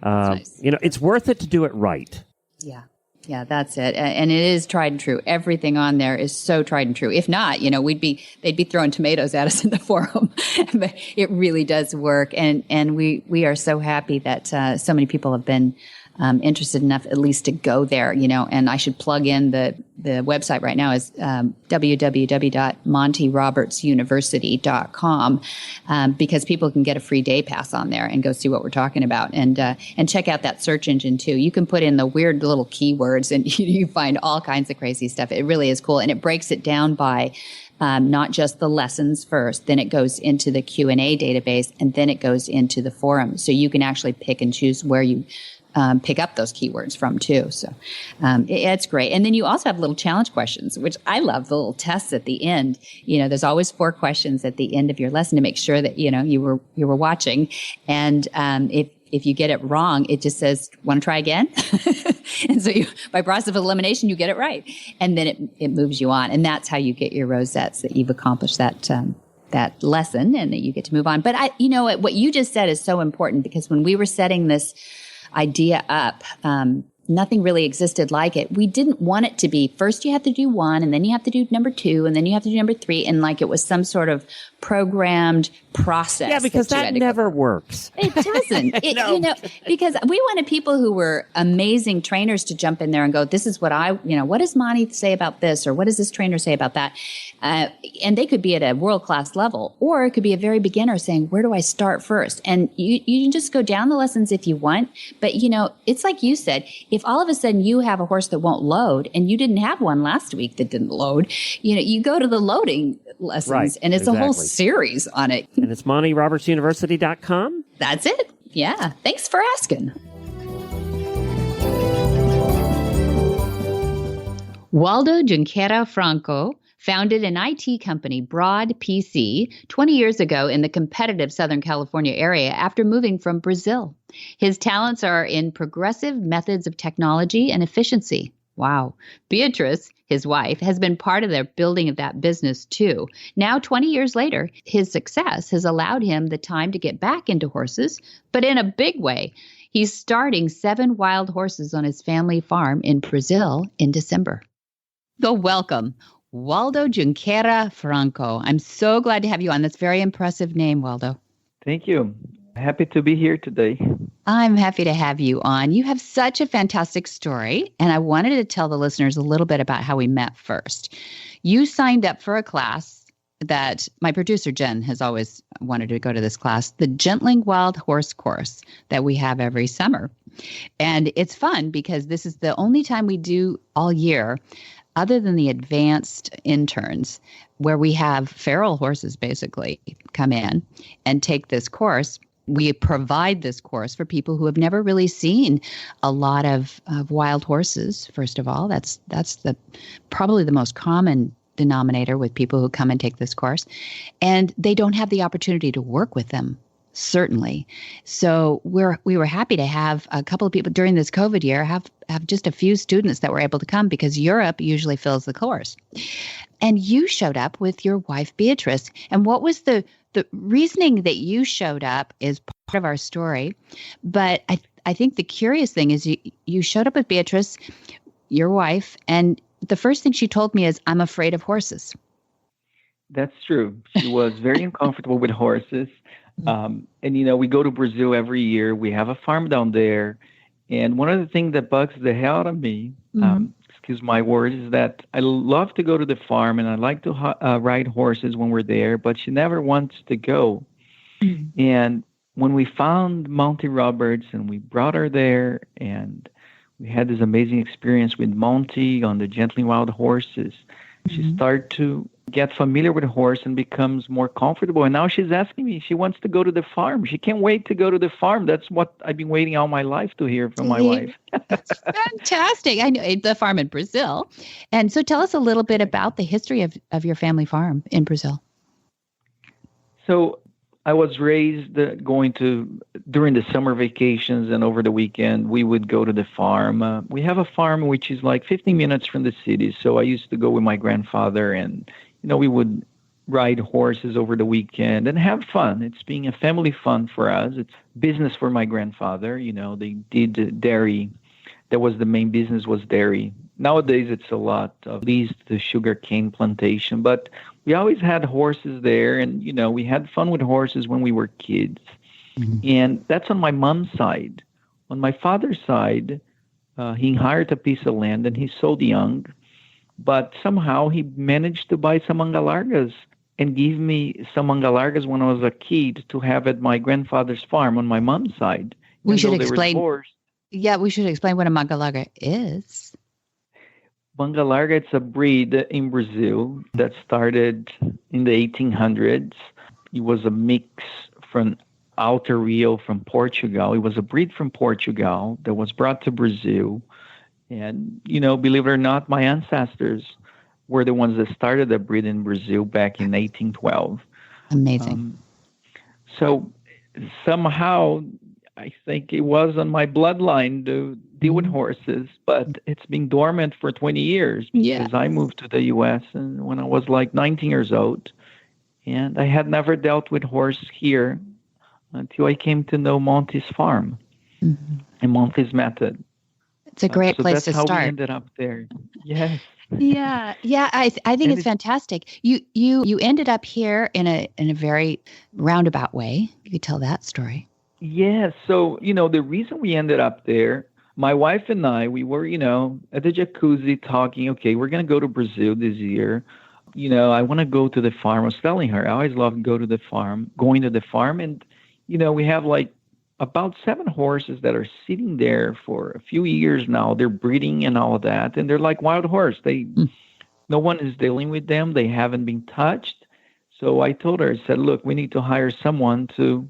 Nice. It's worth it to do it right. Yeah. Yeah, that's it. And it is tried and true. Everything on there is so tried and true. If not, they'd be throwing tomatoes at us in the forum. But it really does work. And we are so happy that so many people have been interested enough at least to go there, and I should plug in the website right now is www.montyrobertsuniversity.com because people can get a free day pass on there and go see what we're talking about and check out that search engine too. You can put in the weird little keywords and you find all kinds of crazy stuff. It really is cool. And it breaks it down by not just the lessons first, then it goes into the Q&A database, and then it goes into the forum. So you can actually pick and choose where you pick up those keywords from too. So it's great. And then you also have little challenge questions, which I love, the little tests at the end. There's always 4 questions at the end of your lesson to make sure that, you were watching. And if you get it wrong, it just says, want to try again? And so by process of elimination, you get it right. And then it moves you on. And that's how you get your rosettes, that you've accomplished that lesson and that you get to move on. But what you just said is so important, because when we were setting this idea up, nothing really existed like it. We didn't want it to be first you have to do 1, and then you have to do number 2, and then you have to do number 3, and like it was some sort of programmed process. Yeah, because that never works. It doesn't. Because we wanted people who were amazing trainers to jump in there and go, this is what what does Monty say about this? Or what does this trainer say about that? And they could be at a world-class level, or it could be a very beginner saying, where do I start first? And you can just go down the lessons if you want. But, it's like you said, if all of a sudden you have a horse that won't load and you didn't have one last week that didn't load, you go to the loading lessons, right, and it's a whole series on it. And it's MontyRobertsUniversity.com? That's it. Yeah. Thanks for asking. Waldo Junquiras Franco founded an IT company, Broad PC, 20 years ago in the competitive Southern California area after moving from Brazil. His talents are in progressive methods of technology and efficiency. Wow. Beatrice, his wife, has been part of their building of that business too. Now, 20 years later, his success has allowed him the time to get back into horses, but in a big way. He's starting 7 wild horses on his family farm in Brazil in December. So welcome, Waldo Junquiras Franco. I'm so glad to have you on. That's a very impressive name, Waldo. Thank you. Happy to be here today. I'm happy to have you on. You have such a fantastic story, and I wanted to tell the listeners a little bit about how we met first. You signed up for a class that my producer, Jen, has always wanted to go to this class, the Gentling Wild Horse course that we have every summer. And it's fun because this is the only time we do all year, other than the advanced interns, where we have feral horses basically come in and take this course. We provide this course for people who have never really seen a lot of wild horses. First of all, that's probably the most common denominator with people who come and take this course, and they don't have the opportunity to work with them, certainly. So we were happy to have a couple of people during this COVID year have just a few students that were able to come, because Europe usually fills the course. And you showed up with your wife, Beatrice. And what was the reasoning that you showed up is part of our story. But I think the curious thing is you showed up with Beatrice, your wife, and the first thing she told me is, I'm afraid of horses. That's true. She was very uncomfortable with horses. And, we go to Brazil every year. We have a farm down there. And one of the things that bugs the hell out of me, excuse my words, is that I love to go to the farm and I like to ride horses when we're there, but she never wants to go. And when we found Monty Roberts and we brought her there, and we had this amazing experience with Monty on the Gentling Wild horses, she started to get familiar with the horse and becomes more comfortable. And now she's asking me, she wants to go to the farm. She can't wait to go to the farm. That's what I've been waiting all my life to hear from my wife. Fantastic. I know the farm in Brazil. And so tell us a little bit about the history of your family farm in Brazil. So I was raised during the summer vacations, and over the weekend, we would go to the farm. We have a farm which is like 15 minutes from the city. So I used to go with my grandfather, and, we would ride horses over the weekend and have fun. It's being a family fun for us. It's business for my grandfather. They did dairy that was the main business, was dairy. Nowadays, it's a lot of leased the sugar cane plantation, but we always had horses there, and, we had fun with horses when we were kids. Mm-hmm. And that's on my mom's side. On my father's side, he hired a piece of land and he sold young, but somehow he managed to buy some manga largas and give me some manga largas when I was a kid to have at my grandfather's farm on my mom's side. We should explain. We should explain what a manga larga is. Manga larga, it's a breed in Brazil that started in the 1800s. It was a mix from Alto Rio from Portugal. It was a breed from Portugal that was brought to Brazil. And, believe it or not, my ancestors were the ones that started the breed in Brazil back in 1812. Amazing. So somehow, I think it was on my bloodline to deal with horses, but it's been dormant for 20 years because I moved to the U.S. and when I was like 19 years old, and I had never dealt with horse here until I came to know Monty's farm and Monty's method. It's a great place to start. That's how we ended up there. Yes. Yeah. I think it's fantastic. You ended up here in a very roundabout way. You could tell that story. Yeah. So, the reason we ended up there, my wife and I, we were, at the jacuzzi talking, okay, we're going to go to Brazil this year. I want to go to the farm. I was telling her, I always loved going to the farm. And, we have like about 7 horses that are sitting there for a few years now. They're breeding and all of that. And they're like wild horse. No one is dealing with them. They haven't been touched. So I told her, I said, look, we need to hire someone to,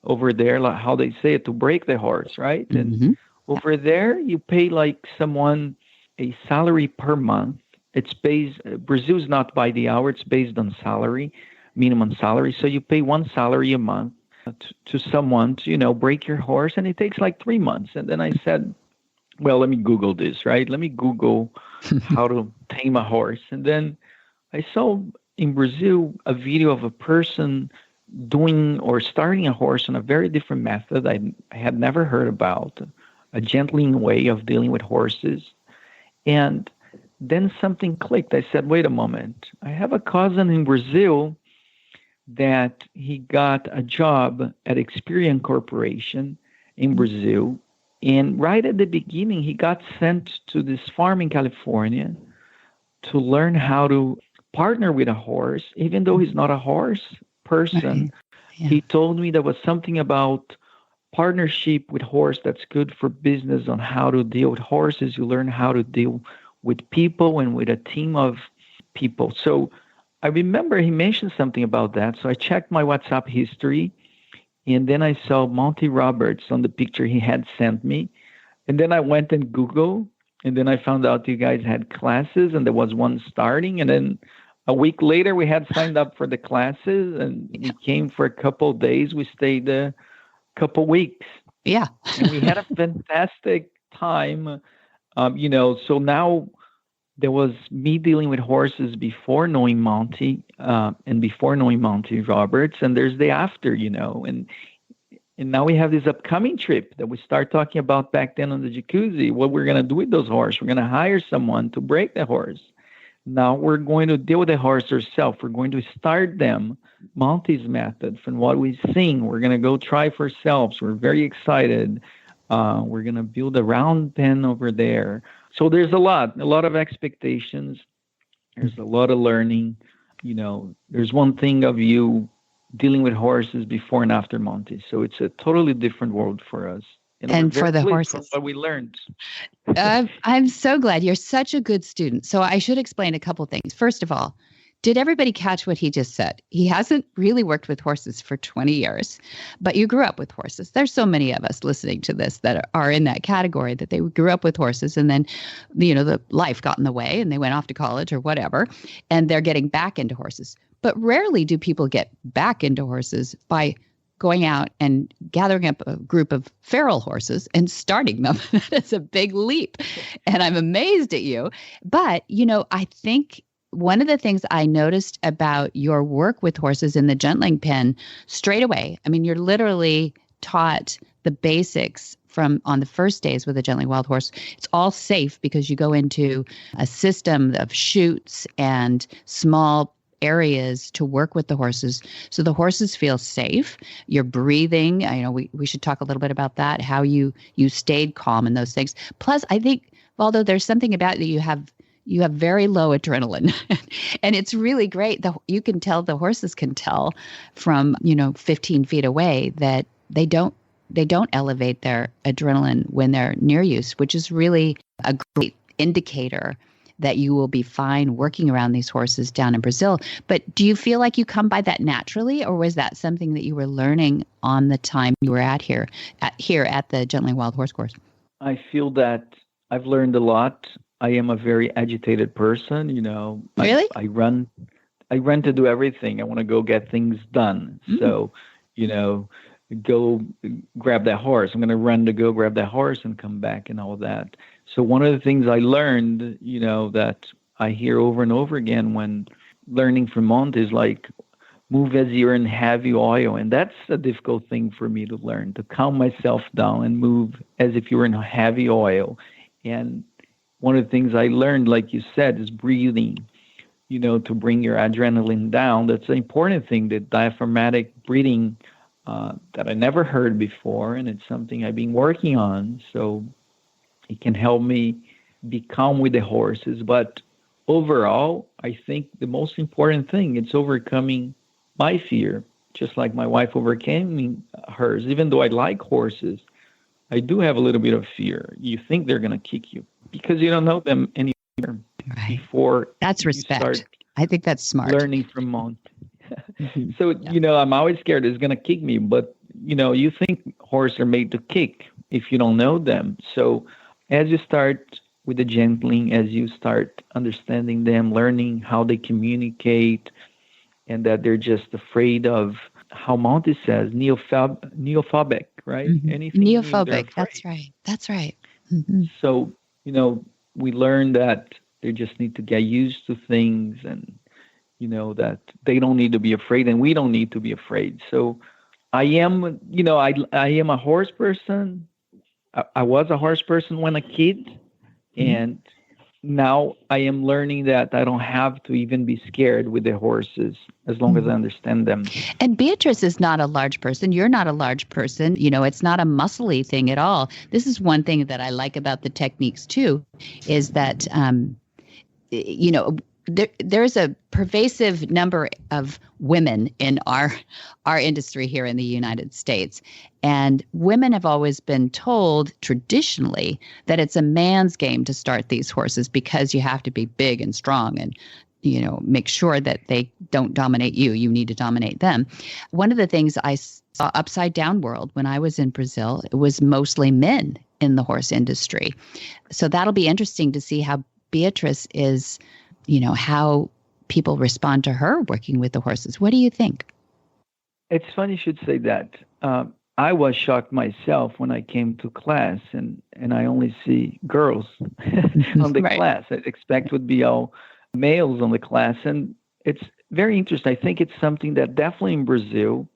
over there, like how they say it, to break the horse, right? And over there, you pay like someone a salary per month. It's based, Brazil's not by the hour, it's based on salary, minimum salary. So you pay one salary a month to someone to, break your horse, and it takes like 3 months. And then I said, well, let me Google this, right? Let me Google how to tame a horse. And then I saw in Brazil a video of a person doing or starting a horse on a very different method I had never heard about, a gentling way of dealing with horses. And then something clicked. I said, wait a moment. I have a cousin in Brazil that he got a job at Experian Corporation in Brazil. And right at the beginning, he got sent to this farm in California to learn how to partner with a horse, even though he's not a horse person. Right. Yeah. He told me there was something about partnership with horse that's good for business, on how to deal with horses. You learn how to deal with people and with a team of people. So I remember he mentioned something about that. So I checked my WhatsApp history, and then I saw Monty Roberts on the picture he had sent me. And then I went and Googled, and then I found out you guys had classes, and there was one starting. And then a week later, we had signed up for the classes, and we came for a couple of days. We stayed a couple weeks. Yeah. And we had a fantastic time. So now there was me dealing with horses before knowing Monty, and before knowing Monty Roberts, and there's the after, and now we have this upcoming trip that we start talking about back then on the jacuzzi, what we're going to do with those horses. We're going to hire someone to break the horse. Now we're going to deal with the horse ourselves. We're going to start them Monty's method from what we've seen. We're going to go try for ourselves. We're very excited. We're going to build a round pen over there. So there's a lot of expectations. There's a lot of learning. There's one thing of you dealing with horses before and after Monty. So it's a totally different world for us. And for the horses. What we learned. I'm so glad. You're such a good student. So I should explain a couple things. First of all, did everybody catch what he just said? He hasn't really worked with horses for 20 years, but you grew up with horses. There's so many of us listening to this that are in that category, that they grew up with horses, and then, the life got in the way and they went off to college or whatever, and they're getting back into horses. But rarely do people get back into horses by going out and gathering up a group of feral horses and starting them. That is a big leap. And I'm amazed at you. But, I think one of the things I noticed about your work with horses in the gentling pen straight away, I mean, you're literally taught the basics from on the first days with a gently wild horse. It's all safe because you go into a system of chutes and small areas to work with the horses. So the horses feel safe. You're breathing. We should talk a little bit about that, how you stayed calm in those things. Plus, I think, Waldo, there's something about that you have very low adrenaline and it's really great. You can tell, the horses can tell from, 15 feet away that they don't elevate their adrenaline when they're near you, which is really a great indicator that you will be fine working around these horses down in Brazil. But do you feel like you come by that naturally, or was that something that you were learning on the time you were at the Gently Wild Horse course? I feel that I've learned a lot. I am a very agitated person, Really? I run to do everything. I want to go get things done. So, go grab that horse. I'm going to run to go grab that horse and come back and all that. So one of the things I learned, that I hear over and over again when learning from Monte is like, move as you're in heavy oil. And that's a difficult thing for me to learn, to calm myself down and move as if you were in heavy oil. And one of the things I learned, like you said, is breathing, to bring your adrenaline down. That's an important thing, the diaphragmatic breathing that I never heard before. And it's something I've been working on. So it can help me be calm with the horses. But overall, I think the most important thing is overcoming my fear, just like my wife overcame hers. Even though I like horses, I do have a little bit of fear. You think they're going to kick you because you don't know them anymore. Right. Before that's respect. I think that's smart. Learning from Monte. So, I'm always scared it's going to kick me. But, you think horses are made to kick if you don't know them. So as you start with the gentling, as you start understanding them, learning how they communicate, and that they're just afraid of how Monte says, neophobic, right? Anything neophobic. That's right. Mm-hmm. So, we learn that they just need to get used to things, and, that they don't need to be afraid, and we don't need to be afraid. So I am a horse person. I was a horse person when a kid, and now I am learning that I don't have to even be scared with the horses as long as I understand them. And Beatrice is not a large person. You're not a large person. It's not a muscly thing at all. This is one thing that I like about the techniques too, is that, there's a pervasive number of women in our industry here in the United States. And women have always been told traditionally that it's a man's game to start these horses because you have to be big and strong and, make sure that they don't dominate you. You need to dominate them. One of the things I saw upside down world when I was in Brazil, it was mostly men in the horse industry. So that'll be interesting to see how Beatrice is, how people respond to her working with the horses. What do you think? It's funny you should say that. I was shocked myself when I came to class and I only see girls on the class. I expect would be all males on the class. And it's very interesting. I think it's something that definitely in Brazil,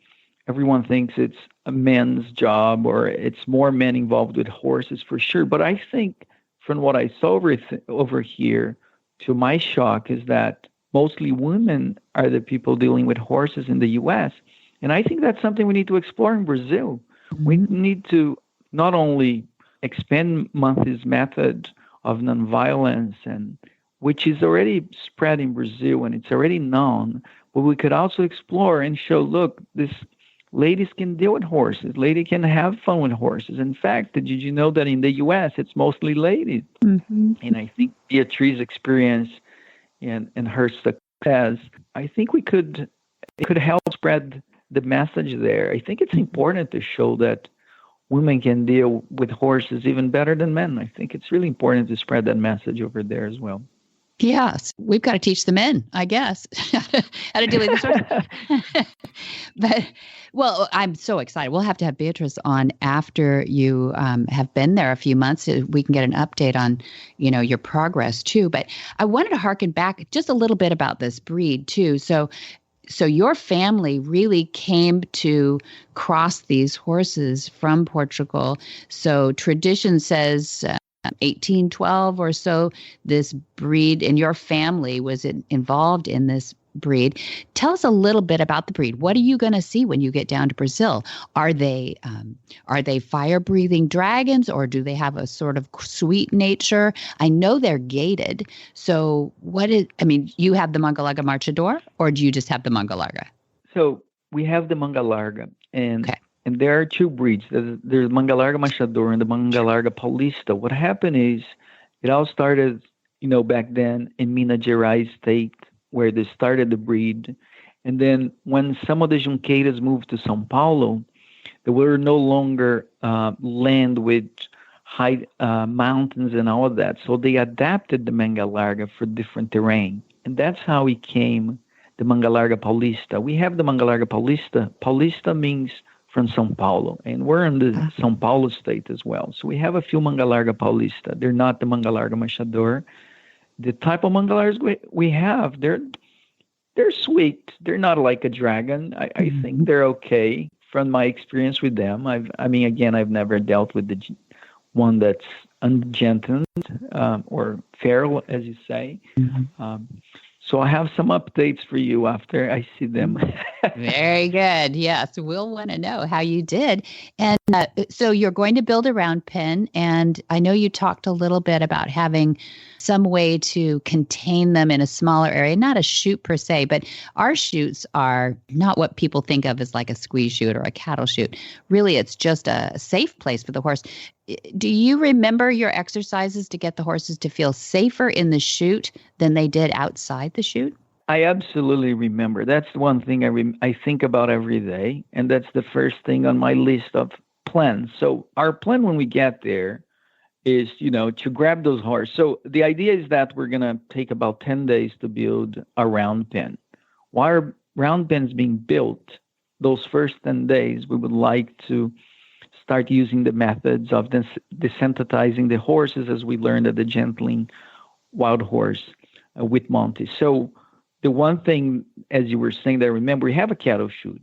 everyone thinks it's a men's job or it's more men involved with horses for sure. But I think from what I saw over here, to my shock, is that mostly women are the people dealing with horses in the U.S. And I think that's something we need to explore in Brazil. We need to not only expand Monte's method of nonviolence, and which is already spread in Brazil and it's already known, but we could also explore and show, look, ladies can deal with horses. Ladies can have fun with horses. In fact, did you know that in the U.S. it's mostly ladies? And I think Beatrice's experience and her success, I think it could help spread the message there. I think it's important to show that women can deal with horses even better than men. I think it's really important to spread that message over there as well. Yes, we've got to teach the men, I guess, how to deal with this horse. But, well, I'm so excited. We'll have to have Beatrice on after you have been there a few months so we can get an update on, your progress too. But I wanted to harken back just a little bit about this breed too. So So your family really came to cross these horses from Portugal. So tradition says 1812 or so, this breed, and your family was involved in this breed. Tell us a little bit about the breed. What are you going to see when you get down to Brazil? Are they fire-breathing dragons, or do they have a sort of sweet nature? I know they're gated. So you have the Manga Larga Marchador, or do you just have the Manga Larga? So we have the Manga Larga, and there are two breeds. There's Manga Larga Marchador and the Manga Larga Paulista. What happened is it all started, back then in Minas Gerais state, where they started the breed. And then when some of the Junqueiras moved to São Paulo, there were no longer land with high mountains and all of that. So they adapted the Manga Larga for different terrain. And that's how it came, the Manga Larga Paulista. We have the Manga Larga Paulista. Paulista means from São Paulo, and we're in the São Paulo state as well. So we have a few Manga Larga Paulista. They're not the Manga Larga Marchador. The type of Manga Largas we have, they're sweet. They're not like a dragon. I think they're okay from my experience with them. I've never dealt with the one that's ungentled or feral, as you say. So I have some updates for you after I see them. Very good. Yes, we'll want to know how you did. And so you're going to build a round pen, and I know you talked a little bit about having some way to contain them in a smaller area, not a chute per se, but our chutes are not what people think of as like a squeeze chute or a cattle chute. Really, it's just a safe place for the horse. Do you remember your exercises to get the horses to feel safer in the chute than they did outside the chute? I absolutely remember. That's one thing I think about every day, and that's the first thing on my list of plans. So our plan when we get there is, to grab those horses. So the idea is that we're going to take about 10 days to build a round pen. While our round pen is being built, those first 10 days, we would like to start using the methods of desensitizing the horses, as we learned at the Gentling Wild Horse with Monty. So the one thing, as you were saying, that I remember, we have a cattle chute.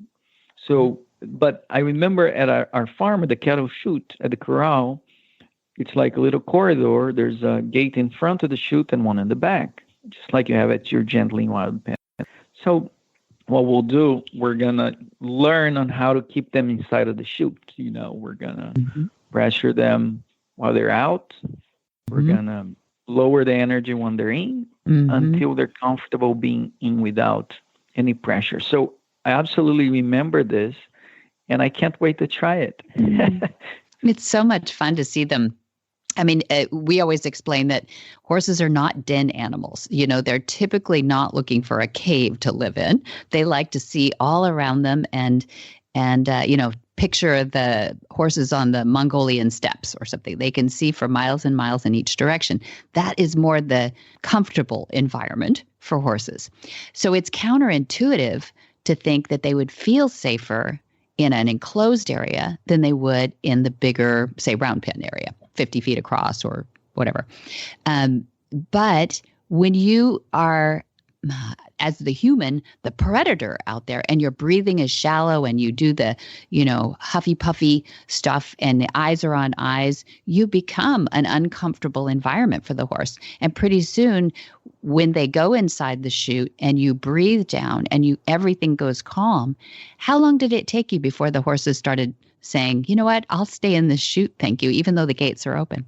So, but I remember at our farm, at the cattle chute, at the corral, it's like a little corridor. There's a gate in front of the chute and one in the back, just like you have at your Gentling Wild Pen. So what we'll do, we're going to learn on how to keep them inside of the chute. We're going to pressure them while they're out. We're going to lower the energy when they're in until they're comfortable being in without any pressure. So I absolutely remember this, and I can't wait to try it. It's so much fun to see them. I mean, we always explain that horses are not den animals. They're typically not looking for a cave to live in. They like to see all around them and picture the horses on the Mongolian steppes or something. They can see for miles and miles in each direction. That is more the comfortable environment for horses. So it's counterintuitive to think that they would feel safer in an enclosed area than they would in the bigger, say, round pen area, 50 feet across or whatever. But when you are, as the human, the predator out there, and your breathing is shallow and you do the, huffy puffy stuff and the eyes are on eyes, you become an uncomfortable environment for the horse. And pretty soon, when they go inside the chute and you breathe down and everything goes calm, how long did it take you before the horses started saying, you know what, I'll stay in this chute, thank you, even though the gates are open?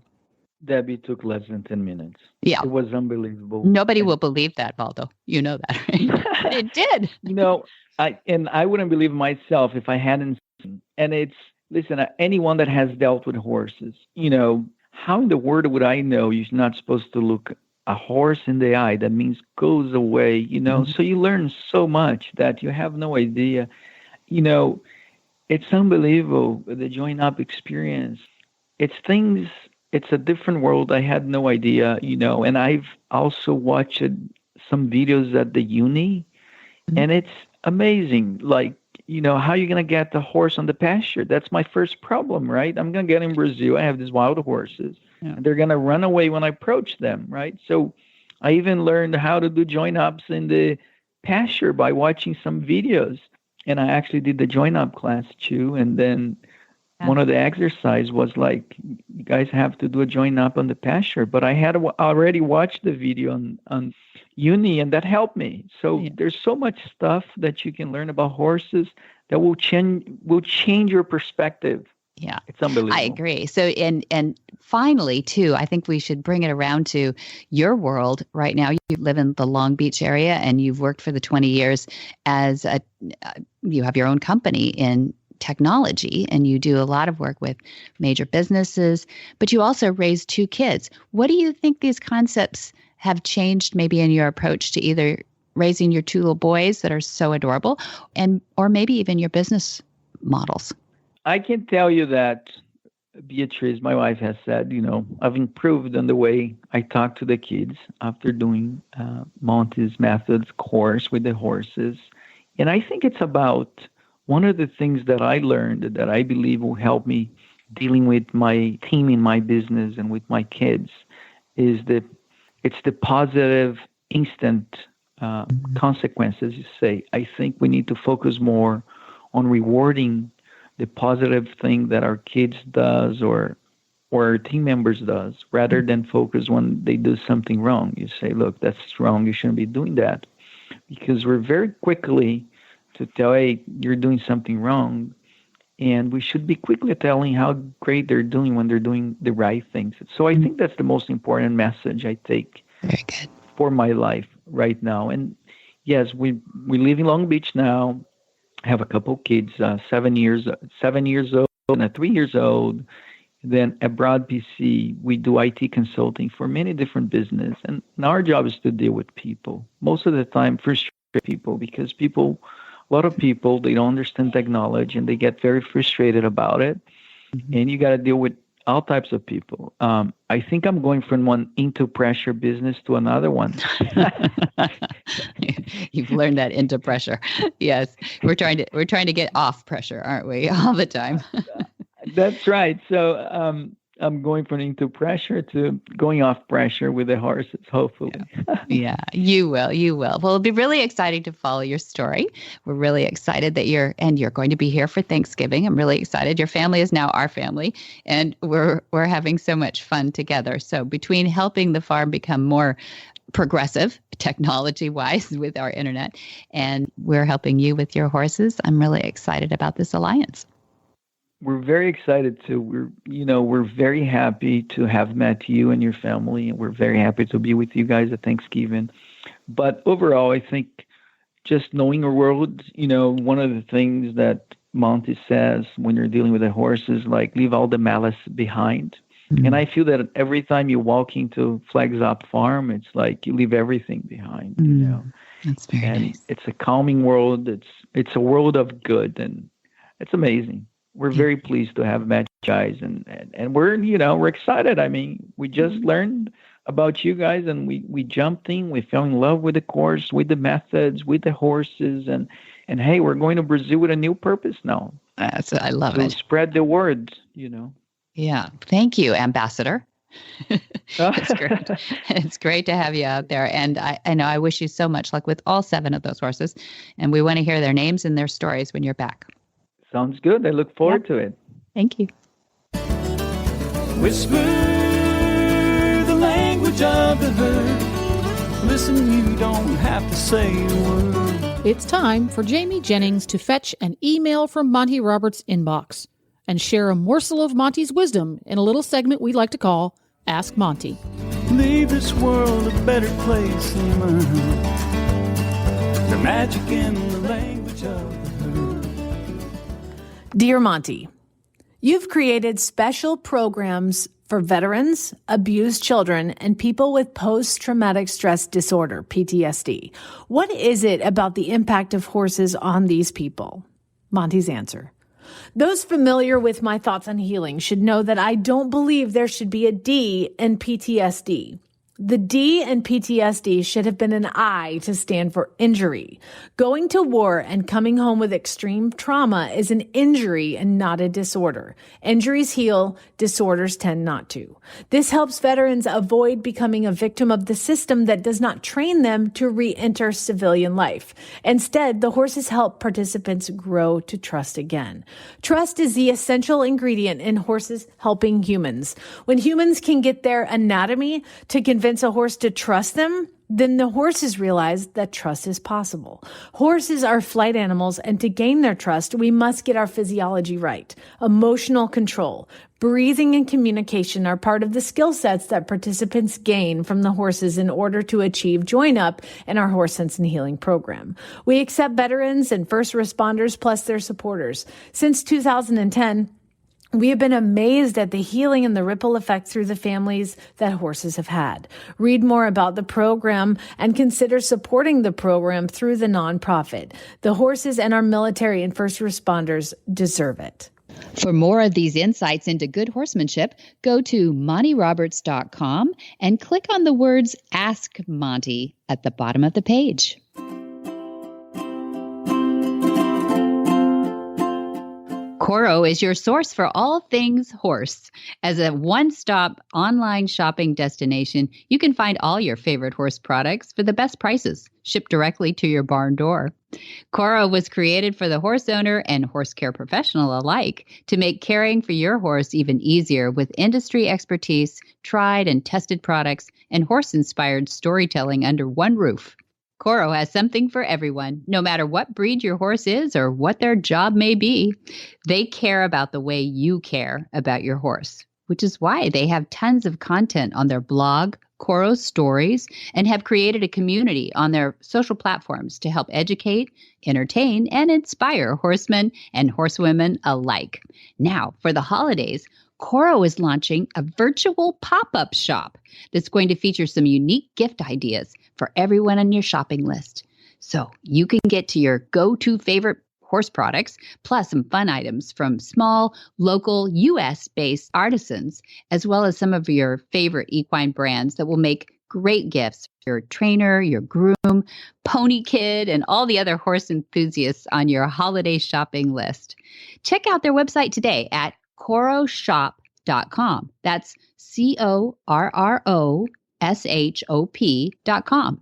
Debbie, took less than 10 minutes. Yeah. It was unbelievable. Nobody will believe that, Waldo. You know that, right? But it did. I wouldn't believe myself if I hadn't seen. And listen, anyone that has dealt with horses, how in the world would I know you're not supposed to look a horse in the eye? That means goes away, So you learn so much that you have no idea. It's unbelievable, the join up experience. It's a different world. I had no idea, and I've also watched some videos at the uni, and it's amazing. Like, how you're going to get the horse on the pasture? That's my first problem, right? I'm going to get in Brazil. I have these wild horses. Yeah. And they're going to run away when I approach them, right? So I even learned how to do join ups in the pasture by watching some videos. And I actually did the join up class too. And then one of the exercise was like, you guys have to do a join up on the pasture. But I had already watched the video on uni, and that helped me. So there's so much stuff that you can learn about horses that will change your perspective. Yeah, it's unbelievable. I agree. So, and finally, too, I think we should bring it around to your world right now. You live in the Long Beach area, and you've worked for the 20 years as you have your own company in technology, and you do a lot of work with major businesses, but you also raise 2 kids. What do you think these concepts have changed maybe in your approach to either raising your 2 little boys that are so adorable, or maybe even your business models? I can tell you that Beatriz, my wife, has said, I've improved on the way I talk to the kids after doing Monty's Methods course with the horses. And I think it's about one of the things that I learned that I believe will help me dealing with my team in my business and with my kids is that it's the positive instant consequences, you say. I think we need to focus more on rewarding the positive thing that our kids does or our team members does, rather than focus when they do something wrong. You say, look, that's wrong. You shouldn't be doing that. Because we're very quickly to tell, hey, you're doing something wrong. And we should be quickly telling how great they're doing when they're doing the right things. So I think that's the most important message I take for my life right now. And yes, we live in Long Beach now. Have a couple kids, 7 years old and a 3 years old. Then at Broad PC, we do IT consulting for many different businesses. And our job is to deal with people. Most of the time, frustrated people, because a lot of people, they don't understand technology and they get very frustrated about it. Mm-hmm. And you got to deal with all types of people. I think I'm going from one into pressure business to another one. You've learned that into pressure. Yes. We're trying to get off pressure, aren't we? All the time. That's right. So I'm going from into pressure to going off pressure with the horses, hopefully. Yeah, you will. Well, it'll be really exciting to follow your story. We're really excited that you're going to be here for Thanksgiving. I'm really excited. Your family is now our family, and we're having so much fun together. So between helping the farm become more progressive technology-wise with our internet, and we're helping you with your horses, I'm really excited about this alliance. We're very excited too. We're very happy to have met you and your family, and we're very happy to be with you guys at Thanksgiving. But overall, I think just knowing your world, one of the things that Monty says when you're dealing with a horse is like, leave all the malice behind. Mm-hmm. And I feel that every time you walk into Flags Up Farm, it's like you leave everything behind. Mm-hmm. That's very nice. It's a calming world. It's a world of good, and it's amazing. We're very pleased to have met you guys, and we're excited. I mean, we just learned about you guys, and we jumped in. We fell in love with the course, with the methods, with the horses, and hey, we're going to Brazil with a new purpose now. I love it. To spread the word, Yeah. Thank you, Ambassador. It's great. It's great to have you out there. And I know I wish you so much luck with all 7 of those horses. And we want to hear their names and their stories when you're back. Sounds good. I look forward to it. Thank you. Whisper the language of the herd. Listen, you don't have to say a word. It's time for Jamie Jennings to fetch an email from Monty Roberts' inbox and share a morsel of Monty's wisdom in a little segment we like to call Ask Monty. Leave this world a better place than mine. The magic in the language of the herd. Dear Monty, you've created special programs for veterans, abused children, and people with post-traumatic stress disorder, PTSD. What is it about the impact of horses on these people? Monty's answer. Those familiar with my thoughts on healing should know that I don't believe there should be a D in PTSD. The D in PTSD should have been an I to stand for injury. Going to war and coming home with extreme trauma is an injury and not a disorder. Injuries heal, disorders tend not to. This helps veterans avoid becoming a victim of the system that does not train them to re-enter civilian life. Instead, the horses help participants grow to trust again. Trust is the essential ingredient in horses helping humans. When humans can get their anatomy to convince a horse to trust them, then the horses realize that trust is possible. Horses are flight animals, and to gain their trust, we must get our physiology right. Emotional control, breathing, and communication are part of the skill sets that participants gain from the horses in order to achieve join up in our Horse Sense and Healing program. We accept veterans and first responders plus their supporters. Since 2010, we have been amazed at the healing and the ripple effect through the families that horses have had. Read more about the program and consider supporting the program through the nonprofit. The horses and our military and first responders deserve it. For more of these insights into good horsemanship, go to MontyRoberts.com and click on the words Ask Monty at the bottom of the page. Coro is your source for all things horse. As a one-stop online shopping destination, you can find all your favorite horse products for the best prices, shipped directly to your barn door. Coro was created for the horse owner and horse care professional alike to make caring for your horse even easier with industry expertise, tried and tested products, and horse-inspired storytelling under one roof. Coro has something for everyone, no matter what breed your horse is or what their job may be. They care about the way you care about your horse, which is why they have tons of content on their blog, Coro Stories, and have created a community on their social platforms to help educate, entertain, and inspire horsemen and horsewomen alike. Now, for the holidays, Coro is launching a virtual pop-up shop that's going to feature some unique gift ideas for everyone on your shopping list. So you can get to your go-to favorite horse products, plus some fun items from small, local, U.S.-based artisans, as well as some of your favorite equine brands that will make great gifts for your trainer, your groom, pony kid, and all the other horse enthusiasts on your holiday shopping list. Check out their website today at coroshop.com. That's CORROSHOP.com.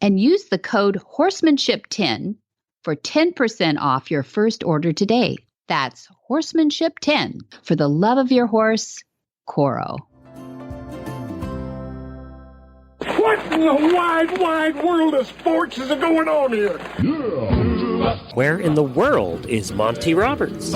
And use the code horsemanship10 for 10% off your first order today. That's horsemanship10 for the love of your horse, Coro. What in the wide, wide world of sports is going on here? Where in the world is Monty Roberts?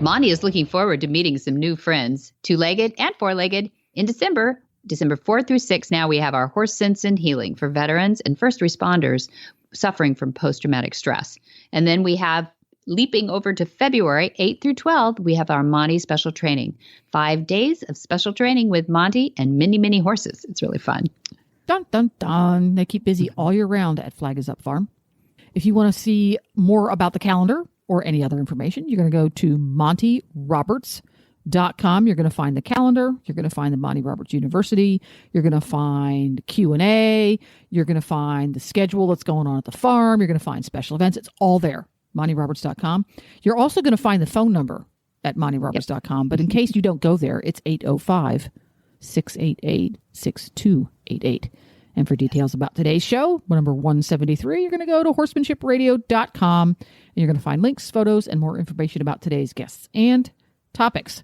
Monty is looking forward to meeting some new friends, two-legged and four-legged, in December 4th through 6th. Now we have our Horse Sense and Healing for veterans and first responders suffering from post-traumatic stress. And then we have, leaping over to February 8th through 12th, we have our Monty special training. 5 days of special training with Monty and many, many horses. It's really fun. Dun, dun, dun. They keep busy all year round at Flag Is Up Farm. If you want to see more about the calendar or any other information, you're going to go to MontyRoberts.com. You're going to find the calendar. You're going to find the Monty Roberts University. You're going to find Q&A. You're going to find the schedule that's going on at the farm. You're going to find special events. It's all there. MontyRoberts.com. You're also going to find the phone number at MontyRoberts.com. But in case you don't go there, it's 805-688-6288. And for details about today's show, number 173, you're going to go to horsemanshipradio.com. And you're going to find links, photos, and more information about today's guests and topics.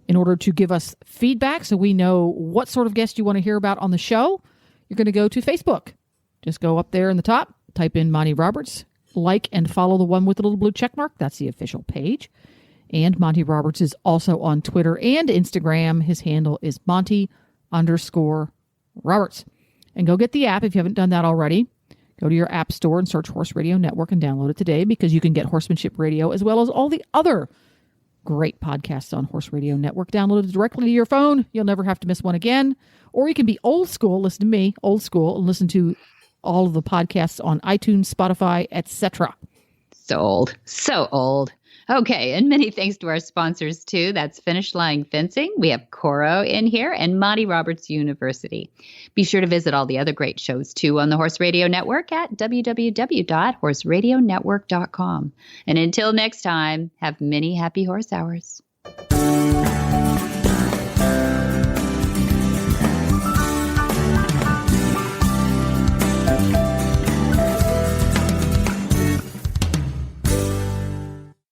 In order to give us feedback so we know what sort of guest you want to hear about on the show, you're going to go to Facebook. Just go up there in the top, type in Monty Roberts, like and follow the one with the little blue check mark. That's the official page. And Monty Roberts is also on Twitter and Instagram. His handle is Monty_Roberts. And go get the app if you haven't done that already. Go to your app store and search Horse Radio Network and download it today, because you can get Horsemanship Radio as well as all the other great podcasts on Horse Radio Network downloaded directly to your phone. You'll never have to miss one again. Or you can be old school, listen to me, old school, and listen to all of the podcasts on iTunes, Spotify, etc. So old. So old. Okay, and many thanks to our sponsors, too. That's Finishline Fencing. We have Coro in here and Monty Roberts University. Be sure to visit all the other great shows, too, on the Horse Radio Network at www.horseradionetwork.com. And until next time, have many happy horse hours.